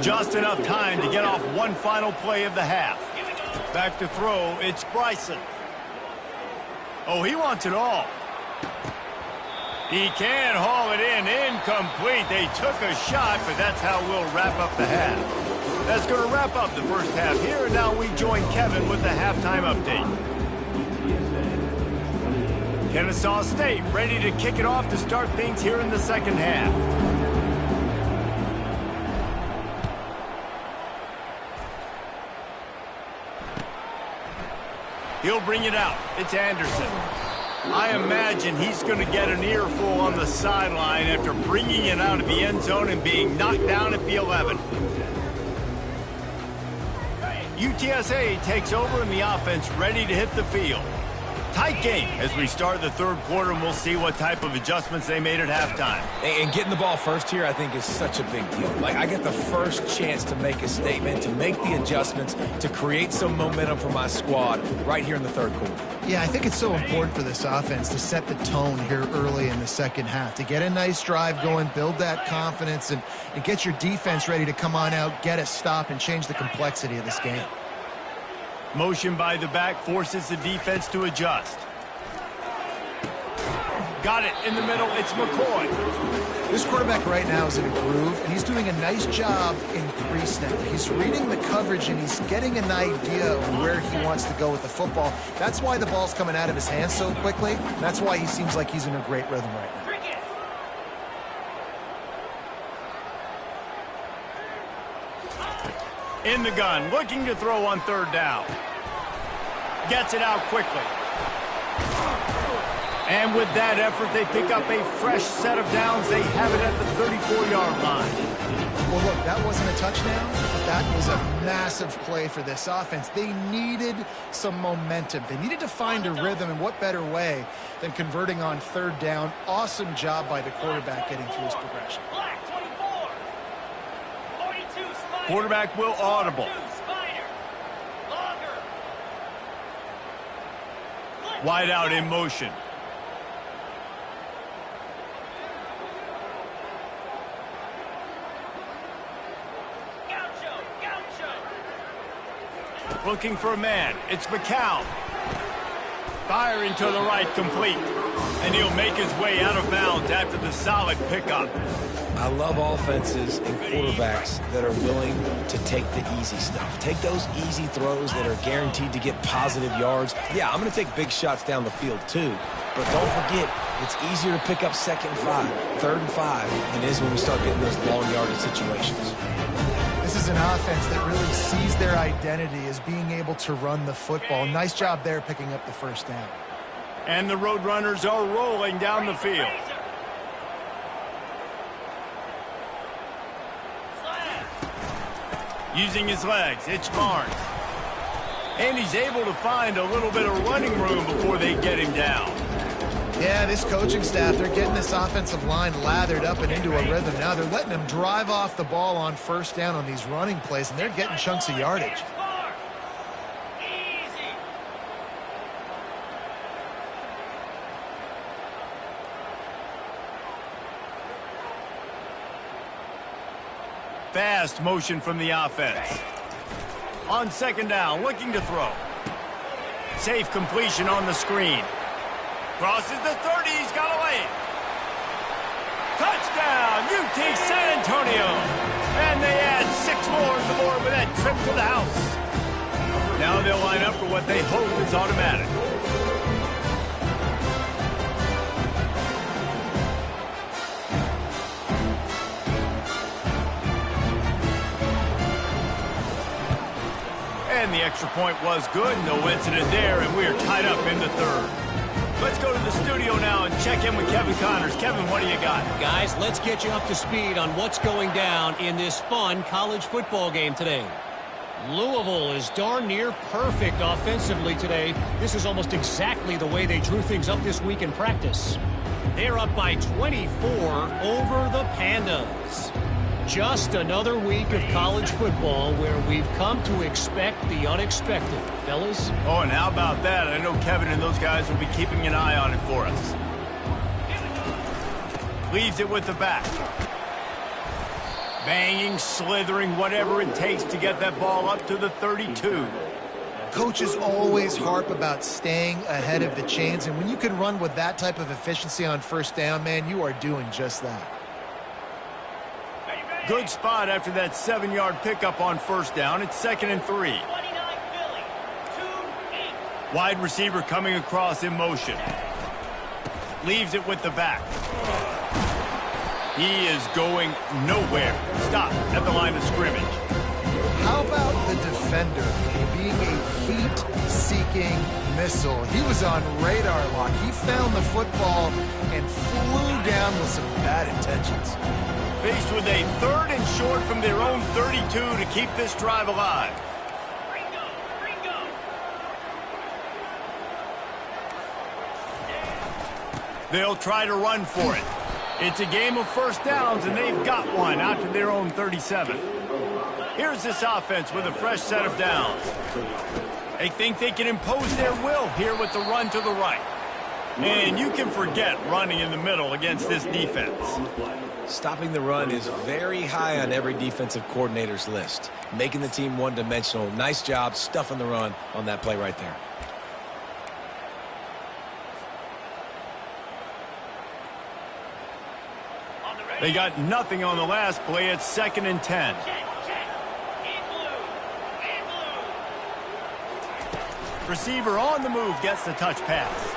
[SPEAKER 1] Just enough time to get off one final play of the half. Back to throw, it's Bryson. Oh, he wants it all. He can haul it in, incomplete. They took a shot, but that's how we'll wrap up the half. That's going to wrap up the first half here, and now we join Kevin with the halftime update. Kennesaw State ready to kick it off to start things here in the second half. He'll bring it out. It's Anderson. I imagine he's going to get an earful on the sideline after bringing it out of the end zone and being knocked down at the 11. UTSA takes over in the offense, ready to hit the field. Tight game as we start the 3rd quarter, and we'll see what type of adjustments they made at halftime.
[SPEAKER 3] And getting the ball first here, I think, is such a big deal. Like, I get the first chance to make a statement, to make the adjustments, to create some momentum for my squad right here in the 3rd quarter.
[SPEAKER 2] Yeah, I think it's so important for this offense to set the tone here early in the second half, to get a nice drive going, build that confidence, and get your defense ready to come on out, get a stop, and change the complexity of this game.
[SPEAKER 1] Motion by the back forces the defense to adjust. Got it in the middle. It's McCoy.
[SPEAKER 2] This quarterback right now is in a groove, and he's doing a nice job in pre-snap. He's reading the coverage, and he's getting an idea of where he wants to go with the football. That's why the ball's coming out of his hands so quickly. That's why he seems like he's in a great rhythm right now.
[SPEAKER 1] In the gun, looking to throw on 3rd down. Gets it out quickly. And with that effort, they pick up a fresh set of downs. They have it at the 34-yard line.
[SPEAKER 2] Well, look, that wasn't a touchdown, but that was a massive play for this offense. They needed some momentum. They needed to find a rhythm, and what better way than converting on 3rd down. Awesome job by the quarterback getting through his progression.
[SPEAKER 1] Quarterback will audible. Wide out in motion. Looking for a man. It's McCown. Firing to the right, complete. And he'll make his way out of bounds after the solid pickup.
[SPEAKER 3] I love offenses and quarterbacks that are willing to take the easy stuff. Take those easy throws that are guaranteed to get positive yards. Yeah, I'm going to take big shots down the field too. But don't forget, it's easier to pick up 2nd and 5, 3rd and 5 than it is when we start getting those long yardage situations.
[SPEAKER 2] This is an offense that really sees their identity as being able to run the football. Nice job there picking up the first down.
[SPEAKER 1] And the Roadrunners are rolling down the field. Using his legs, it's Barnes. And he's able to find a little bit of running room before they get him down.
[SPEAKER 2] Yeah, this coaching staff, they're getting this offensive line lathered up and into a rhythm now. They're letting them drive off the ball on first down on these running plays, and they're getting chunks of yardage.
[SPEAKER 1] Fast motion from the offense. On 2nd down, looking to throw. Safe completion on the screen. Crosses the 30, he's got away. Touchdown, UT San Antonio. And they add 6 more to the board with that trip to the house. Now they'll line up for what they hope is automatic. And the extra point was good. No incident there, and we are tied up in the 3rd. Let's go to the studio now and check in with Kevin Connors. Kevin, what do you got?
[SPEAKER 4] Guys, let's get you up to speed on what's going down in this fun college football game today. Louisville is darn near perfect offensively today. This is almost exactly the way they drew things up this week in practice. They're up by 24 over the Pandas. Just another week of college football where we've come to expect the unexpected, fellas.
[SPEAKER 1] Oh, and how about that? I know Kevin and those guys will be keeping an eye on it for us. Leaves it with the back. Banging, slithering, whatever it takes to get that ball up to the 32.
[SPEAKER 2] Coaches always harp about staying ahead of the chains, and when you can run with that type of efficiency on first down, man, you are doing just that.
[SPEAKER 1] Good spot after that 7-yard pickup on first down. It's 2nd and 3. Wide receiver coming across in motion. Leaves it with the back. He is going nowhere. Stop at the line of scrimmage.
[SPEAKER 2] How about the defender being a heat-seeking missile? He was on radar lock. He found the football and flew down with some bad intentions.
[SPEAKER 1] Faced with a 3rd and short from their own 32 to keep this drive alive. They'll try to run for it. It's a game of first downs, and they've got one out to their own 37. Here's this offense with a fresh set of downs. They think they can impose their will here with the run to the right. And you can forget running in the middle against this defense.
[SPEAKER 3] Stopping the run is very high on every defensive coordinator's list. Making the team one-dimensional. Nice job stuffing the run on that play right there.
[SPEAKER 1] They got nothing on the last play. It's 2nd and 10. Receiver on the move gets the touch pass.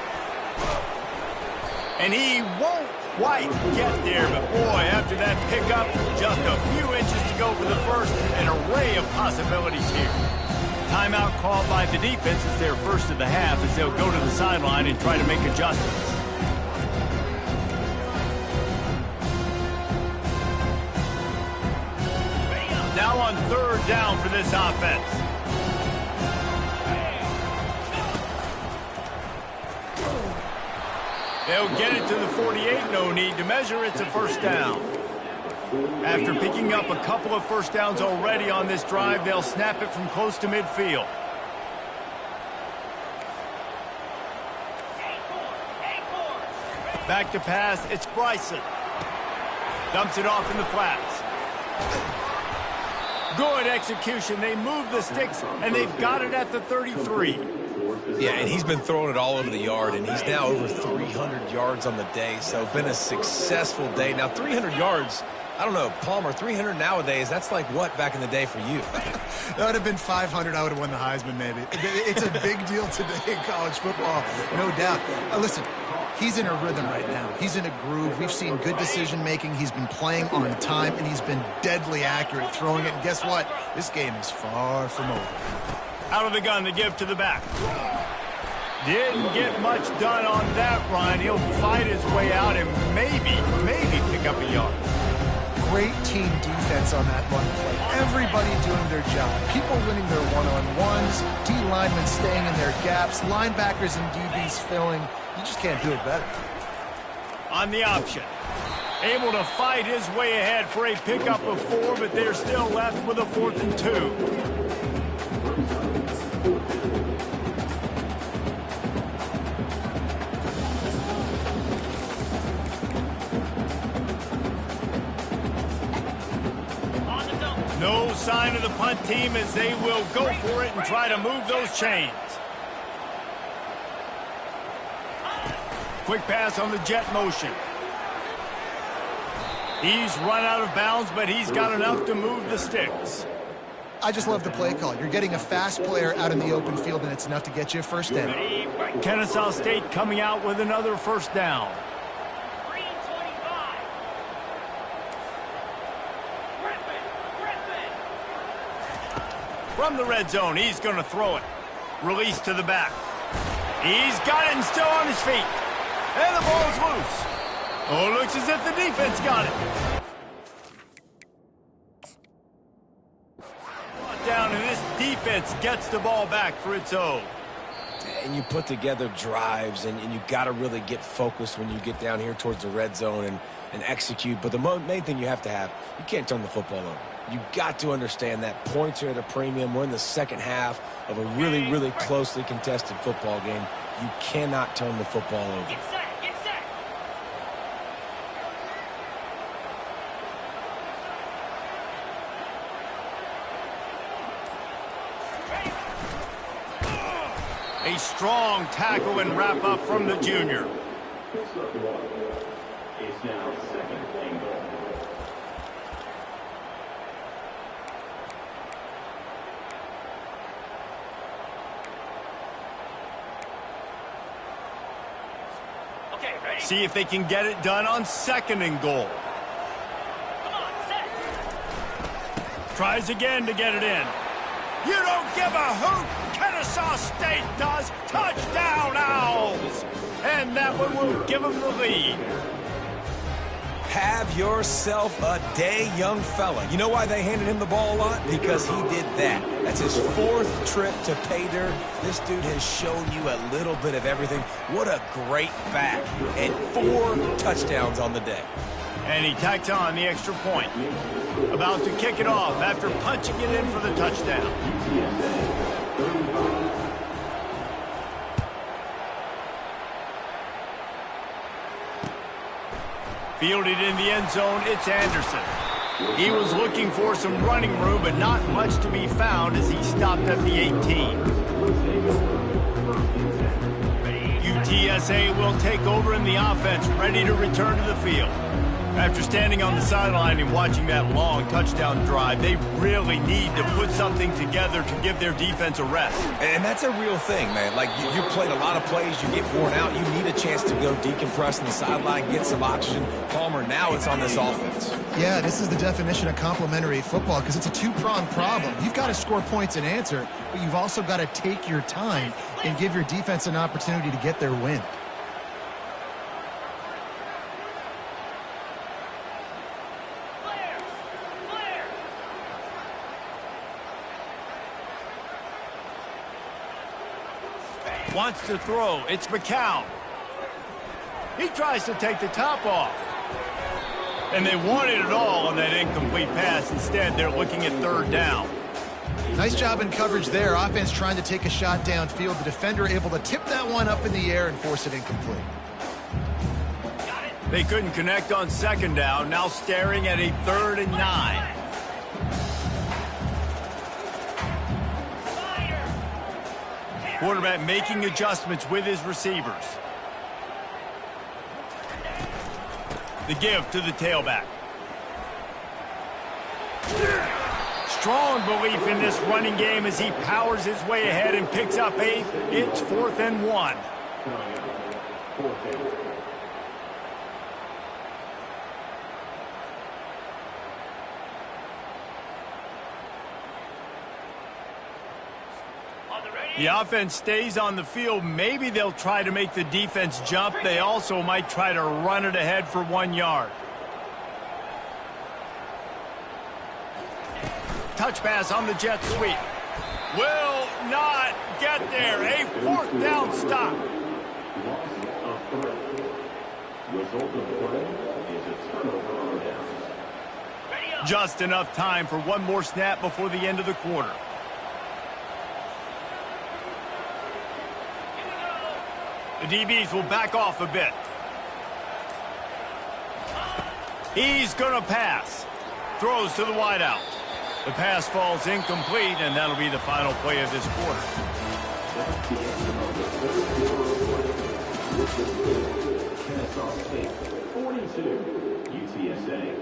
[SPEAKER 1] And he won't quite get there, but boy, after that pickup, just a few inches to go for the first. An array of possibilities here. Timeout called by the defense is their first of the half as they'll go to the sideline and try to make adjustments. Now on 3rd down for this offense. They'll get it to the 48. No need to measure. It's a first down. After picking up a couple of first downs already on this drive, they'll snap it from close to midfield. Back to pass. It's Bryson. Dumps it off in the flats. Good execution. They move the sticks, and they've got it at the 33.
[SPEAKER 3] Yeah, and he's been throwing it all over the yard, and he's now over 300 yards on the day, so been a successful day. Now, 300 yards, I don't know, Palmer, 300 nowadays, that's like what back in the day for you?
[SPEAKER 2] That would have been 500. I would have won the Heisman, maybe. It's a big deal today in college football, no doubt. Listen, he's in a rhythm right now. He's in a groove. We've seen good decision-making. He's been playing on time, and he's been deadly accurate at throwing it. And guess what? This game is far from over.
[SPEAKER 1] Out of the gun to give to the back. Didn't get much done on that run. He'll fight his way out and maybe pick up a yard.
[SPEAKER 2] Great team defense on that run play. Everybody doing their job. People winning their one-on-ones, D linemen staying in their gaps, linebackers and DBs filling. You just can't do it better.
[SPEAKER 1] On the option. Able to fight his way ahead for a pickup of 4, but they're still left with a 4th and 2. No sign of the punt team as they will go for it and try to move those chains. Quick pass on the jet motion. He's run out of bounds, but he's got enough to move the sticks.
[SPEAKER 2] I just love the play call. You're getting a fast player out in the open field, and it's enough to get you a first down.
[SPEAKER 1] Kennesaw State coming out with another first down. From the red zone, he's going to throw it. Release to the back. He's got it and still on his feet. And the ball's loose. Oh, looks as if the defense got it. Down, and this defense gets the ball back for its own.
[SPEAKER 3] And you put together drives, and you got to really get focused when you get down here towards the red zone and execute. But the main thing you have to have, you can't turn the football over. You got to understand that points are at a premium. We're in the second half of a really, really closely contested football game. You cannot turn the football over.
[SPEAKER 5] Get set, get set.
[SPEAKER 1] A strong tackle and wrap up from the junior.
[SPEAKER 6] It's now 2nd and goal.
[SPEAKER 5] Okay, ready?
[SPEAKER 1] See if they can get it done on 2nd and goal.
[SPEAKER 5] Come on, set.
[SPEAKER 1] Tries again to get it in. You don't give a hoot. Kennesaw State does. Touchdown, Owls. And that one will give them the lead.
[SPEAKER 3] Have yourself a day, young fella. You know why they handed him the ball a lot? Because he did that. That's his 4th trip to pay dirt. This dude has shown you a little bit of everything. What a great back. And 4 touchdowns on the day.
[SPEAKER 1] And he tacks on the extra point. About to kick it off after punching it in for the touchdown. Fielded in the end zone, it's Anderson. He was looking for some running room, but not much to be found as he stopped at the 18. UTSA will take over in the offense, ready to return to the field. After standing on the sideline and watching that long touchdown drive, they really need to put something together to give their defense a rest.
[SPEAKER 3] And that's a real thing, man. Like, you played a lot of plays, you get worn out, you need a chance to go decompress on the sideline, get some oxygen. Palmer, now it's on this offense.
[SPEAKER 2] Yeah, this is the definition of complementary football because it's a two-pronged problem. You've got to score points and answer, but you've also got to take your time and give your defense an opportunity to get their win.
[SPEAKER 1] Wants to throw. It's McCown. He tries to take the top off. And they wanted it all on that incomplete pass. Instead, they're looking at 3rd down.
[SPEAKER 2] Nice job in coverage there. Offense trying to take a shot downfield. The defender able to tip that one up in the air and force it incomplete.
[SPEAKER 1] They couldn't connect on 2nd down. Now staring at a 3rd and 9. Quarterback making adjustments with his receivers. The give to the tailback. Strong belief in this running game as he powers his way ahead and picks up 8. It's 4th and 1. The offense stays on the field. Maybe they'll try to make the defense jump. They also might try to run it ahead for 1 yard. Touch pass on the jet sweep. Will not get there. A 4th down stop.
[SPEAKER 6] Result of the play is a turnover on downs.
[SPEAKER 1] Just enough time for one more snap before the end of the quarter. The DBs will back off a bit. He's going to pass. Throws to the wideout. The pass falls incomplete, and that'll be the final play of this quarter.
[SPEAKER 6] That's the end of the third quarter. Kennesaw State 42, UTSA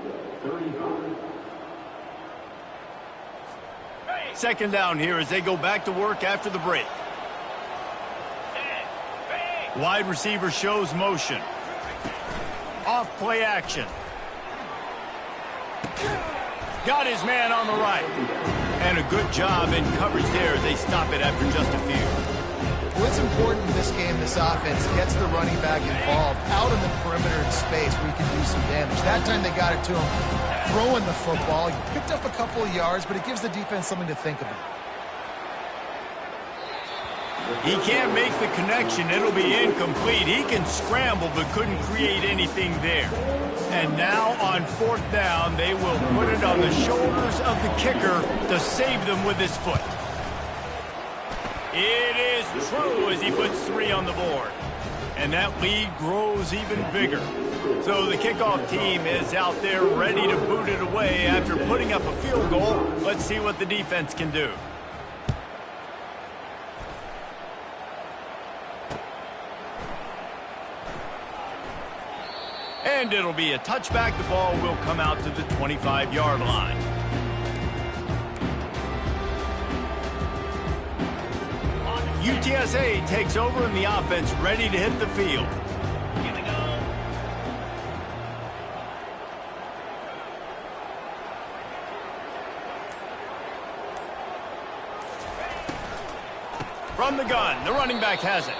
[SPEAKER 6] 35.
[SPEAKER 1] Second down here as they go back to work after the break. Wide receiver shows motion. Off play action. Got his man on the right. And a good job in coverage there. They stop it after just a few.
[SPEAKER 2] What's important in this game, this offense gets the running back involved out in the perimeter in space where he can do some damage. That time they got it to him throwing the football. He picked up a couple of yards, but it gives the defense something to think about.
[SPEAKER 1] He can't make the connection. It'll be incomplete. He can scramble but couldn't create anything there. And now on 4th down, they will put it on the shoulders of the kicker to save them with his foot. It is true as he puts 3 on the board. And that lead grows even bigger. So the kickoff team is out there ready to boot it away after putting up a field goal. Let's see what the defense can do. And it'll be a touchback. The ball will come out to the 25-yard line. UTSA takes over in the offense, ready to hit the field.
[SPEAKER 5] Here we go.
[SPEAKER 1] From the gun, the running back has it.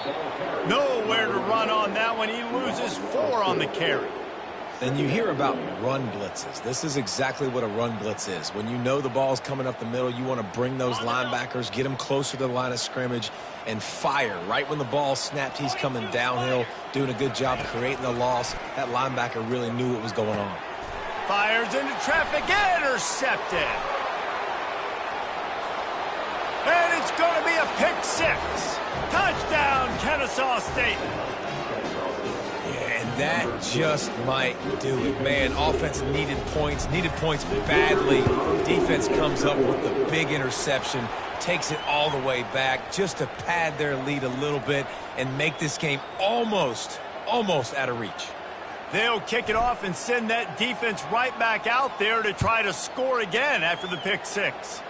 [SPEAKER 1] Nowhere to run on that one. He loses 4 on the carry.
[SPEAKER 3] Then you hear about run blitzes. This is exactly what a run blitz is. When you know the ball's coming up the middle, you want to bring those linebackers, get them closer to the line of scrimmage, and fire. Right when the ball snapped, he's coming downhill, doing a good job creating the loss. That linebacker really knew what was going on.
[SPEAKER 1] Fires into traffic, intercepted. And it's going to be a pick 6. Touchdown, Kennesaw State.
[SPEAKER 3] And that just might do it. Man, offense needed points badly. Defense comes up with the big interception, takes it all the way back just to pad their lead a little bit and make this game almost out of reach.
[SPEAKER 1] They'll kick it off and send that defense right back out there to try to score again after the pick 6.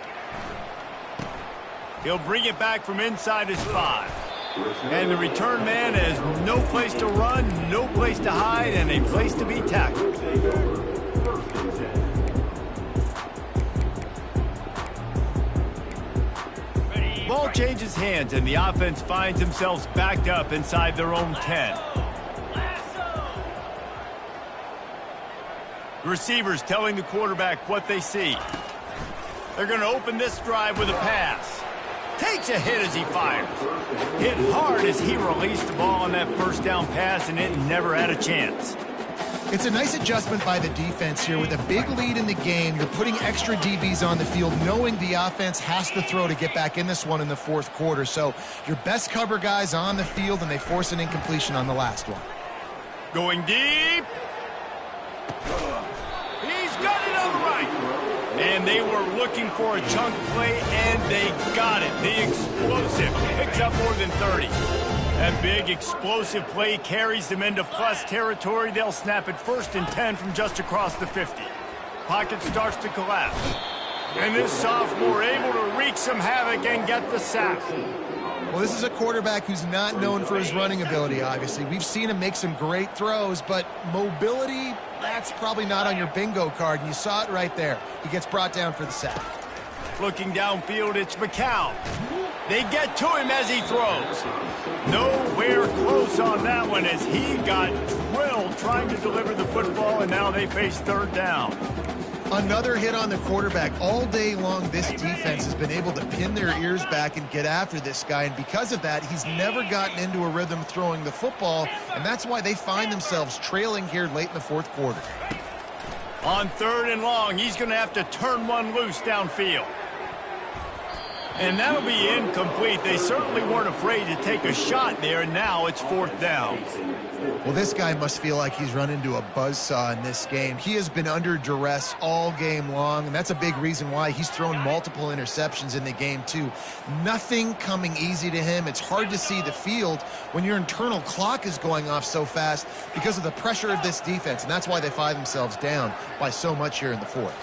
[SPEAKER 1] He'll bring it back from inside his 5. And the return man has no place to run, no place to hide, and a place to be tackled. Ball changes hands, and the offense finds themselves backed up inside their own 10. The receivers telling the quarterback what they see. They're going to open this drive with a pass. Takes a hit as he fires. Hit hard as he released the ball on that first down pass, and it never had a chance.
[SPEAKER 2] It's a nice adjustment by the defense here. With a big lead in the game, you're putting extra DBs on the field, knowing the offense has to throw to get back in this one in the 4th quarter. So your best cover guys on the field, and they force an incompletion on the last one.
[SPEAKER 1] Going deep. He's got it on the right. And they were looking for a chunk play, and they got it. The explosive picks up more than 30. That big explosive play carries them into plus territory. They'll snap it 1st and 10 from just across the 50. Pocket starts to collapse. And this sophomore able to wreak some havoc and get the sack.
[SPEAKER 2] Well, this is a quarterback who's not known for his running ability, obviously. We've seen him make some great throws, but mobility, that's probably not on your bingo card, and you saw it right there. He gets brought down for the sack.
[SPEAKER 1] Looking downfield, it's McCown. They get to him as he throws. Nowhere close on that one as he got drilled trying to deliver the football, and now they face 3rd down.
[SPEAKER 2] Another hit on the quarterback. All day long, this defense has been able to pin their ears back and get after this guy, and because of that, he's never gotten into a rhythm throwing the football, and that's why they find themselves trailing here late in the 4th quarter.
[SPEAKER 1] On 3rd and long, he's going to have to turn one loose downfield. And that'll be incomplete. They certainly weren't afraid to take a shot there, and now it's 4th down.
[SPEAKER 2] Well, this guy must feel like he's run into a buzzsaw in this game. He has been under duress all game long, and that's a big reason why he's thrown multiple interceptions in the game, too. Nothing coming easy to him. It's hard to see the field when your internal clock is going off so fast because of the pressure of this defense, and that's why they find themselves down by so much here in the 4th.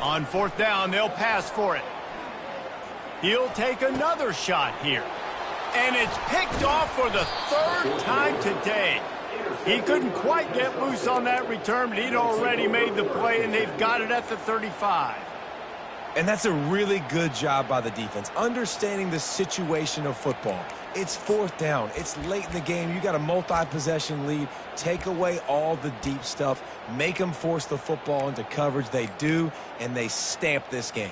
[SPEAKER 1] On 4th down, they'll pass for it. He'll take another shot here. And it's picked off for the 3rd time today. He couldn't quite get loose on that return, but he'd already made the play, and they've got it at the 35.
[SPEAKER 3] And that's a really good job by the defense, understanding the situation of football. It's 4th down. It's late in the game. You got a multi-possession lead. Take away all the deep stuff. Make them force the football into coverage. They do, and they stamp this game.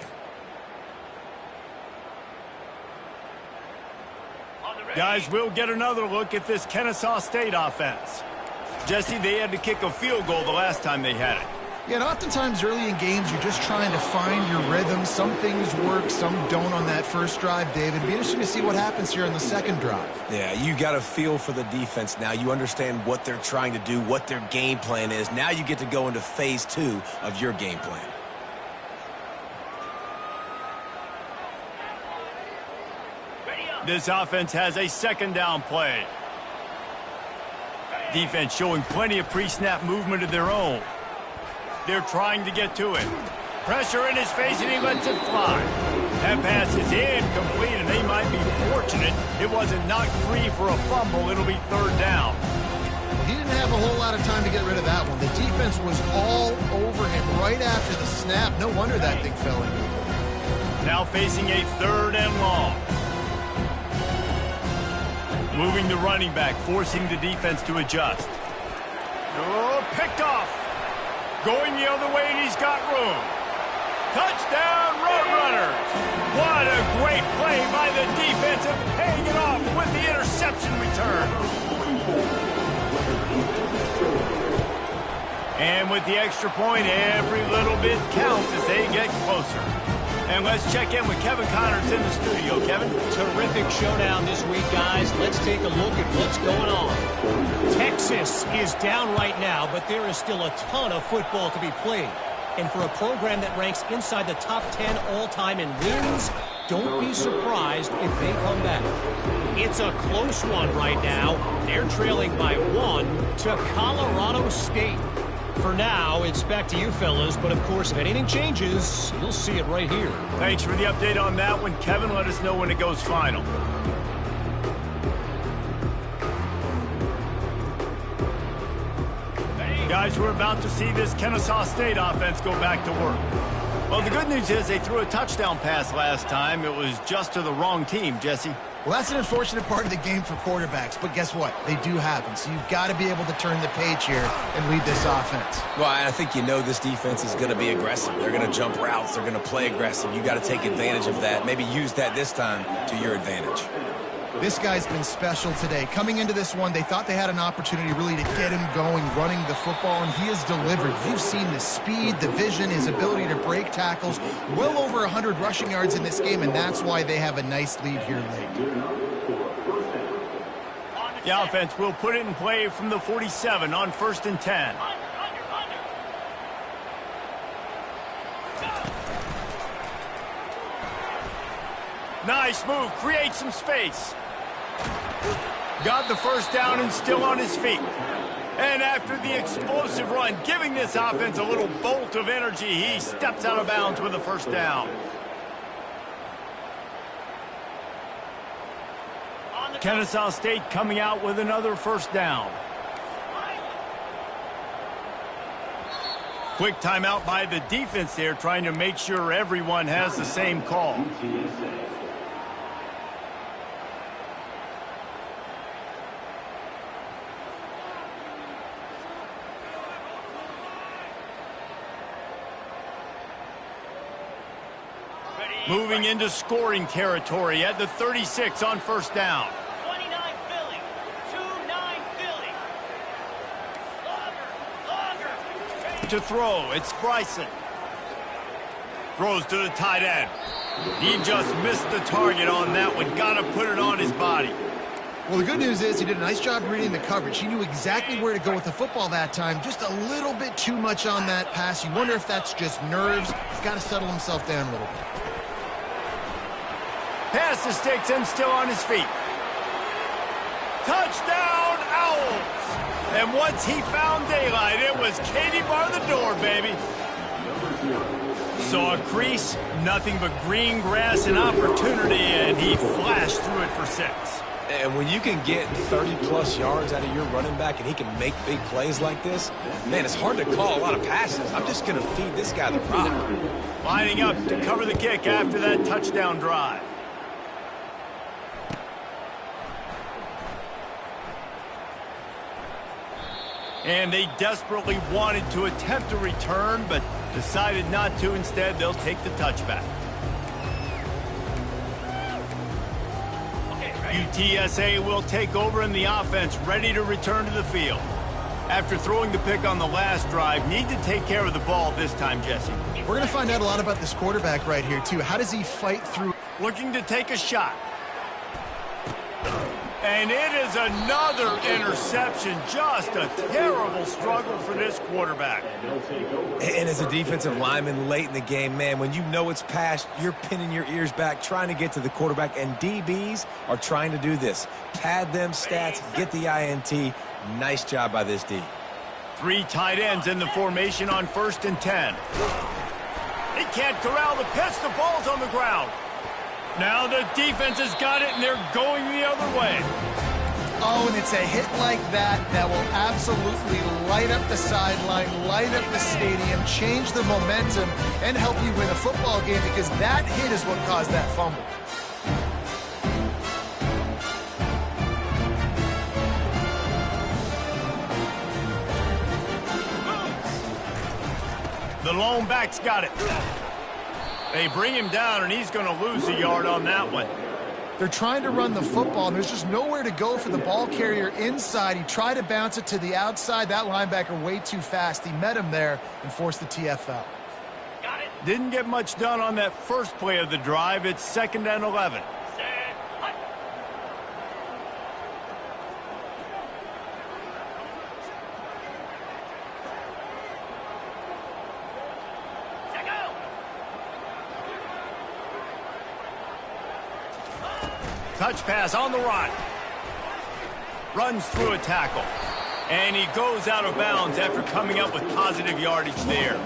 [SPEAKER 1] Guys, we'll get another look at this Kennesaw State offense. Jesse, they had to kick a field goal the last time they had it.
[SPEAKER 2] Yeah, and oftentimes early in games, you're just trying to find your rhythm. Some things work, some don't on that first drive, David. It'd be interesting to see what happens here on the 2nd drive.
[SPEAKER 3] Yeah, you got a feel for the defense now. You understand what they're trying to do, what their game plan is. Now you get to go into phase 2 of your game plan.
[SPEAKER 1] This offense has a 2nd down play. Defense showing plenty of pre-snap movement of their own. They're trying to get to it. Pressure in his face, and he lets it fly. That pass is incomplete, and they might be fortunate it wasn't knocked free for a fumble. It'll be 3rd down.
[SPEAKER 2] He didn't have a whole lot of time to get rid of that one. The defense was all over him right after the snap. No wonder that thing fell in.
[SPEAKER 1] Now facing a 3rd and long. Moving the running back, forcing the defense to adjust. Oh, picked off. Going the other way, and he's got room. Touchdown, Roadrunners. What a great play by the defense, and paying it off with the interception return. And with the extra point, every little bit counts as they get closer. And let's check in with Kevin Connors in the studio. Kevin?
[SPEAKER 4] Terrific showdown this week, guys. Let's take a look at what's going on. Texas is down right now, but there is still a ton of football to be played. And for a program that ranks inside the top 10 all-time in wins, don't be surprised if they come back. It's a close one right now. They're trailing by 1 to Colorado State. For now, it's back to you, fellas. But, of course, if anything changes, you'll see it right here.
[SPEAKER 1] Thanks for the update on that one, Kevin. Let us know when it goes final. Guys, we're about to see this Kennesaw State offense go back to work. Well, the good news is they threw a touchdown pass last time. It was just to the wrong team, Jesse.
[SPEAKER 2] Well, that's an unfortunate part of the game for quarterbacks, but guess what? They do happen, so you've got to be able to turn the page here and lead this offense.
[SPEAKER 3] Well, I think you know this defense is going to be aggressive. They're going to jump routes. They're going to play aggressive. You got to take advantage of that. Maybe use that this time to your advantage.
[SPEAKER 2] This guy's been special today. Coming into this one, they thought they had an opportunity really to get him going, running the football, and he has delivered. You've seen the speed, the vision, his ability to break tackles. Well over 100 rushing yards in this game, and that's why they have a nice lead here late.
[SPEAKER 1] The offense will put it in play from the 47 on 1st and 10. Nice move. Create some space. Got the first down and still on his feet. And after the explosive run, giving this offense a little bolt of energy, he steps out of bounds with a first down. Kennesaw State coming out with another first down. Quick timeout by the defense there, trying to make sure everyone has the same call. Moving into scoring territory at the 36 on first down.
[SPEAKER 5] 29 Philly. 2-9 Philly. Longer.
[SPEAKER 1] To throw, it's Bryson. Throws to the tight end. He just missed the target on that one. Got to put it on his body.
[SPEAKER 2] Well, the good news is he did a nice job reading the coverage. He knew exactly where to go with the football that time. Just a little bit too much on that pass. You wonder if that's just nerves. He's got to settle himself down a little bit.
[SPEAKER 1] Pass the sticks and still on his feet. Touchdown, Owls! And once he found daylight, it was Katie bar the door, baby. Saw a crease, nothing but green grass and opportunity, and he flashed through it for 6.
[SPEAKER 3] And when you can get 30-plus yards out of your running back and he can make big plays like this, man, it's hard to call a lot of passes. I'm just going to feed this guy the rock.
[SPEAKER 1] Lining up to cover the kick after that touchdown drive. And they desperately wanted to attempt a return, but decided not to. Instead, they'll take the touchback. UTSA will take over in the offense, ready to return to the field. After throwing the pick on the last drive, need to take care of the ball this time, Jesse.
[SPEAKER 2] We're going to find out a lot about this quarterback right here, too. How does he fight through?
[SPEAKER 1] Looking to take a shot. And it is another interception. Just a terrible struggle for this quarterback.
[SPEAKER 3] And as a defensive lineman late in the game, man, when you know it's past, you're pinning your ears back, trying to get to the quarterback, and DBs are trying to do this. Pad them stats, get the INT. Nice job by this D.
[SPEAKER 1] 3 tight ends in the formation on 1st and 10. He can't corral the pitch. The ball's on the ground. Now the defense has got it, and they're going the other way.
[SPEAKER 2] Oh, and it's a hit like that that will absolutely light up the sideline, light up the stadium, change the momentum, and help you win a football game, because that hit is what caused that fumble.
[SPEAKER 1] The lone back's got it. They bring him down, and he's going to lose a yard on that one.
[SPEAKER 2] They're trying to run the football, and there's just nowhere to go for the ball carrier inside. He tried to bounce it to the outside. That linebacker way too fast. He met him there and forced the TFL.
[SPEAKER 5] Got it.
[SPEAKER 1] Didn't get much done on that first play of the drive. It's 2nd and 11.
[SPEAKER 5] Set. Hut. Set, go.
[SPEAKER 1] Touch pass on the run. Runs through a tackle. And he goes out of bounds after coming up with positive yardage there.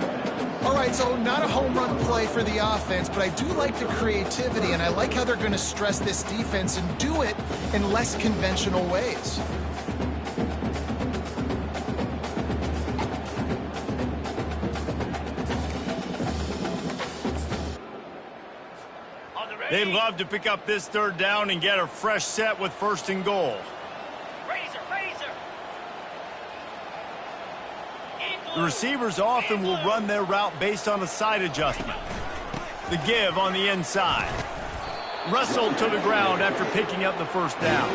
[SPEAKER 2] All right, so not a home run play for the offense, but I do like the creativity, and I like how they're going to stress this defense and do it in less conventional ways.
[SPEAKER 5] On the ready.
[SPEAKER 1] They'd love to pick up this 3rd down and get a fresh set with 1st and goal.
[SPEAKER 5] Razor, razor.
[SPEAKER 1] The receivers often will run their route based on a side adjustment. The give on the inside. Wrestled to the ground after picking up the 1st down.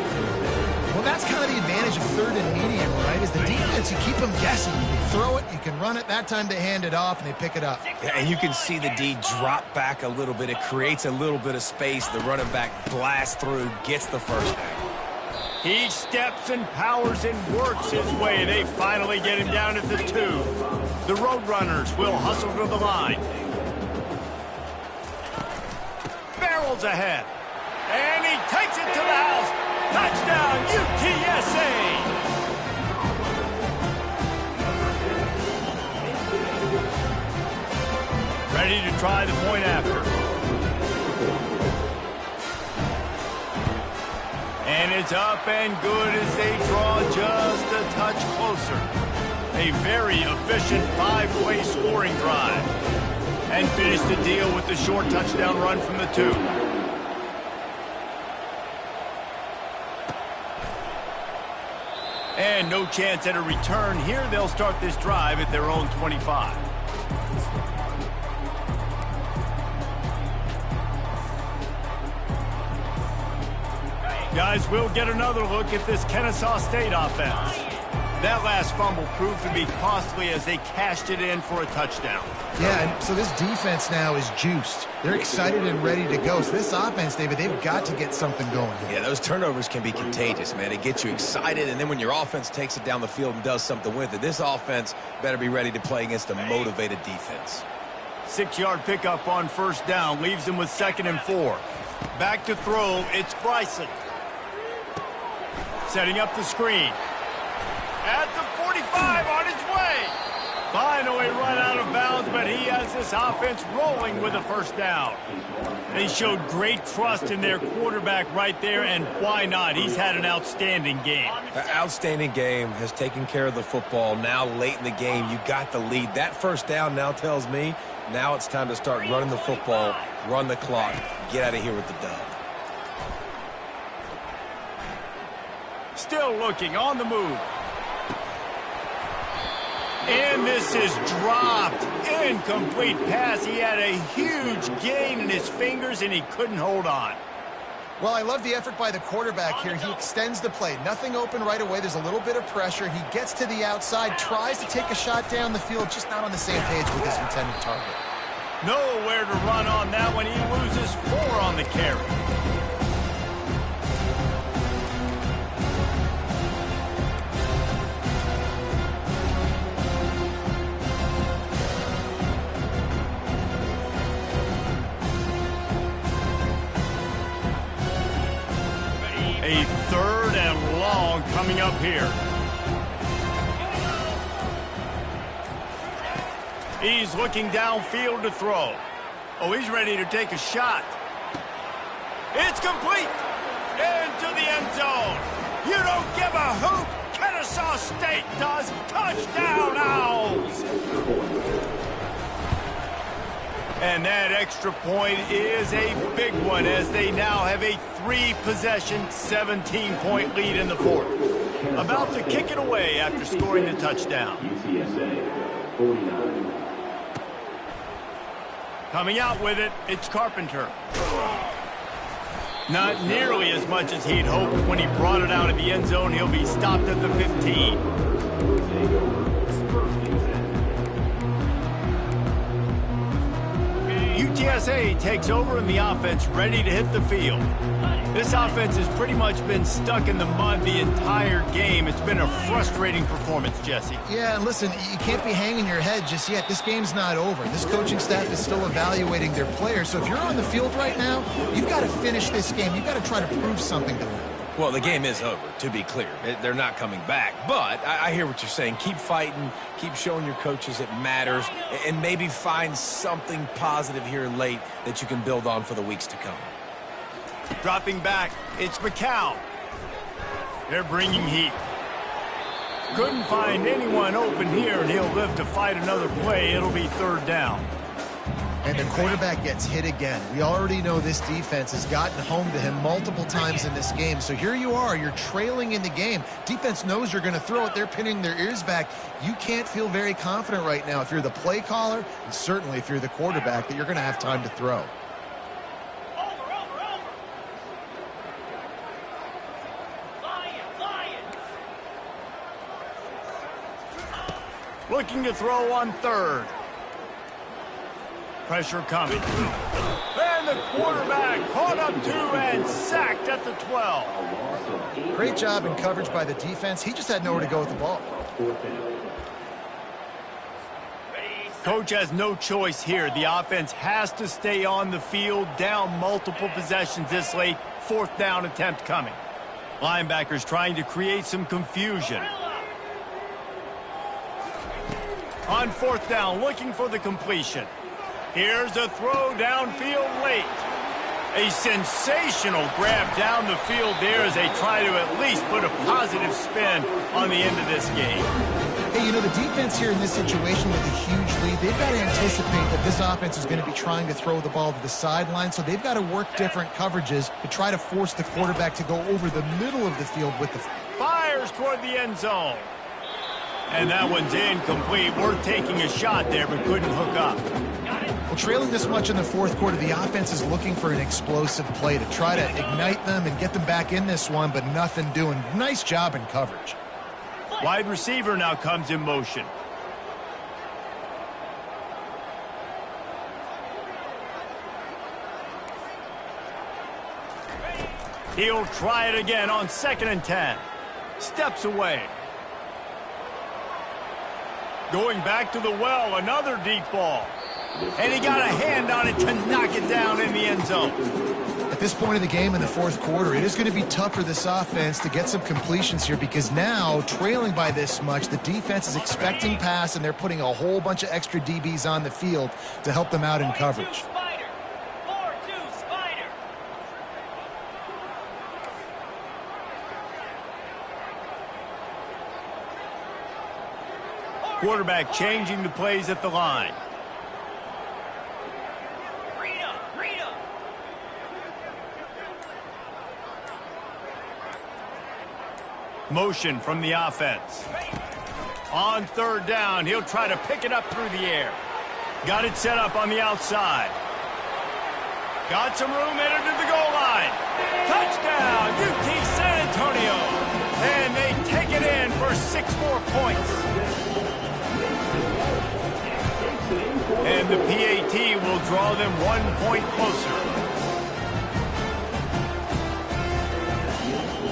[SPEAKER 2] Well, that's kind of the advantage of 3rd and medium, right? Is the defense, you keep them guessing. You can throw it, you can run it. That time they hand it off, and they pick it up.
[SPEAKER 3] Yeah, and you can see the D drop back a little bit. It creates a little bit of space. The running back blasts through, gets the 1st down.
[SPEAKER 1] He steps and powers and works his way. They finally get him down at the 2. The Roadrunners will hustle to the line. Barrels ahead. And he takes it to the house. Touchdown, UTSA! Ready to try the point after. And it's up and good as they draw just a touch closer. A very efficient 5-way scoring drive. And finish the deal with the short touchdown run from the 2. And no chance at a return here. They'll start this drive at their own 25. Guys, we'll get another look at this Kennesaw State offense. That last fumble proved to be costly as they cashed it in for a touchdown.
[SPEAKER 2] Yeah, and so this defense now is juiced. They're excited and ready to go. So this offense, David, they've got to get something going here.
[SPEAKER 3] Yeah, those turnovers can be contagious, man. It gets you excited, and then when your offense takes it down the field and does something with it, this offense better be ready to play against a motivated defense.
[SPEAKER 1] 6-yard pickup on first down leaves them with 2nd and 4. Back to throw, it's Bryson. Setting up the screen. At the 45 on his way. Finally run out of bounds, but he has this offense rolling with a first down. They showed great trust in their quarterback right there, and why not? He's had an outstanding game.
[SPEAKER 3] An outstanding game, has taken care of the football. Now late in the game, you got the lead. That first down now tells me now it's time to start running the football, run the clock, get out of here with the dub.
[SPEAKER 1] Still looking on the move. And this is dropped. Incomplete pass. He had a huge gain in his fingers, and he couldn't hold on.
[SPEAKER 2] Well, I love the effort by the quarterback here. He extends the play. Nothing open right away. There's a little bit of pressure. He gets to the outside, tries to take a shot down the field, just not on the same page with his intended target.
[SPEAKER 1] Nowhere to run on that one. He loses 4 on the carry. A 3rd and long coming up here. He's looking downfield to throw. Oh, he's ready to take a shot. It's complete. Into the end zone. You don't give a hoot. Kennesaw State does. Touchdown, Owls. And that extra point is a big one as they now have a 3-possession, 17-point lead in the 4th. About to kick it away after scoring the touchdown.
[SPEAKER 6] UTSA 49.
[SPEAKER 1] Coming out with it, it's Carpenter. Not nearly as much as he'd hoped when he brought it out of the end zone. He'll be stopped at the 15. UTSA takes over in the offense, ready to hit the field. This offense has pretty much been stuck in the mud the entire game. It's been a frustrating performance, Jesse.
[SPEAKER 2] Yeah, and listen, you can't be hanging your head just yet. This game's not over. This coaching staff is still evaluating their players. So if you're on the field right now, you've got to finish this game. You've got to try to prove something to them.
[SPEAKER 3] Well, the game is over, to be clear. They're not coming back. But I hear what you're saying. Keep fighting. Keep showing your coaches it matters. And maybe find something positive here late that you can build on for the weeks to come.
[SPEAKER 1] Dropping back, it's McCown. They're bringing heat. Couldn't find anyone open here, and he'll live to fight another play. It'll be 3rd down.
[SPEAKER 2] And the quarterback gets hit again. We already know this defense has gotten home to him multiple times in this game. So here you are, you're trailing in the game. Defense knows you're going to throw it. They're pinning their ears back. You can't feel very confident right now if you're the play caller, and certainly if you're the quarterback, that you're going to have time to throw.
[SPEAKER 1] Looking to throw on 3rd. Pressure coming. And the quarterback caught up 2 and sacked at the 12.
[SPEAKER 2] Great job in coverage by the defense. He just had nowhere to go with the ball.
[SPEAKER 1] Coach has no choice here. The offense has to stay on the field, down multiple possessions this late. 4th down attempt coming. Linebackers trying to create some confusion. On 4th down, looking for the completion. Here's a throw downfield late. A sensational grab down the field there as they try to at least put a positive spin on the end of this game.
[SPEAKER 2] Hey, you know, the defense here in this situation with a huge lead, they've got to anticipate that this offense is going to be trying to throw the ball to the sideline, so they've got to work different coverages to try to force the quarterback to go over the middle of the field with the...
[SPEAKER 1] Fires toward the end zone. And that one's incomplete. We're taking a shot there, but couldn't hook up.
[SPEAKER 2] Well, trailing this much in the 4th quarter, the offense is looking for an explosive play to try to ignite them and get them back in this one, but nothing doing. Nice job in coverage.
[SPEAKER 1] Wide receiver now comes in motion. He'll try it again on 2nd and 10. Steps away. Going back to the well, another deep ball. And he got a hand on it to knock it down in the end zone.
[SPEAKER 2] At this point in the game in the 4th quarter, it is going to be tough for this offense to get some completions here because now, trailing by this much, the defense is expecting pass and they're putting a whole bunch of extra DBs on the field to help them out in coverage.
[SPEAKER 1] Quarterback changing the plays at the line. Motion from the offense. On 3rd down, he'll try to pick it up through the air. Got it set up on the outside. Got some room, headed to the goal line. Touchdown, UT San Antonio. And they take it in for 6 more points. And the PAT will draw them 1 point closer.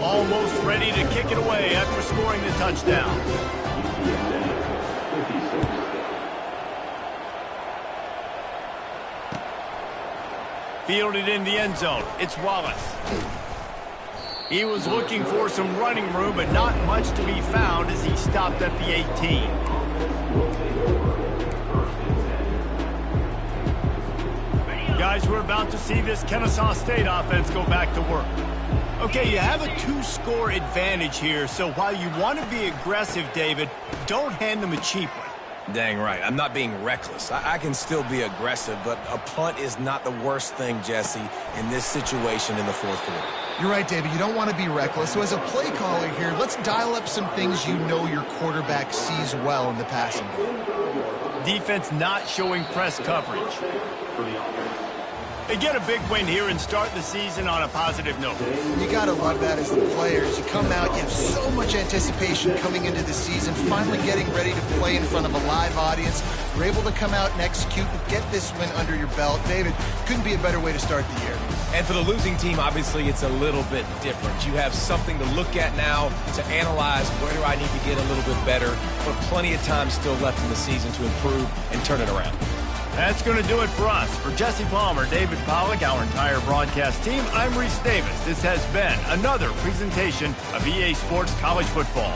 [SPEAKER 1] Almost ready to kick it away after scoring the touchdown. Fielded in the end zone. It's Wallace. He was looking for some running room, but not much to be found as he stopped at the 18. Guys, we're about to see this Kennesaw State offense go back to work. Okay, you have a 2-score advantage here, so while you want to be aggressive, David, don't hand them a cheap one.
[SPEAKER 3] Dang right. I'm not being reckless. I can still be aggressive, but a punt is not the worst thing, Jesse, in this situation in the 4th quarter.
[SPEAKER 2] You're right, David. You don't want to be reckless. So as a play caller here, let's dial up some things you know your quarterback sees well in the passing game.
[SPEAKER 1] Defense not showing press coverage. They get a big win here and start the season on a positive note.
[SPEAKER 2] You got to love that as the players. You come out, you have so much anticipation coming into the season, finally getting ready to play in front of a live audience. You're able to come out and execute and get this win under your belt. David, couldn't be a better way to start the year.
[SPEAKER 3] And for the losing team, obviously, it's a little bit different. You have something to look at now to analyze where do I need to get a little bit better, but plenty of time still left in the season to improve and turn it around.
[SPEAKER 1] That's going to do it for us. For Jesse Palmer, David Pollack, our entire broadcast team, I'm Reese Davis. This has been another presentation of EA Sports College Football.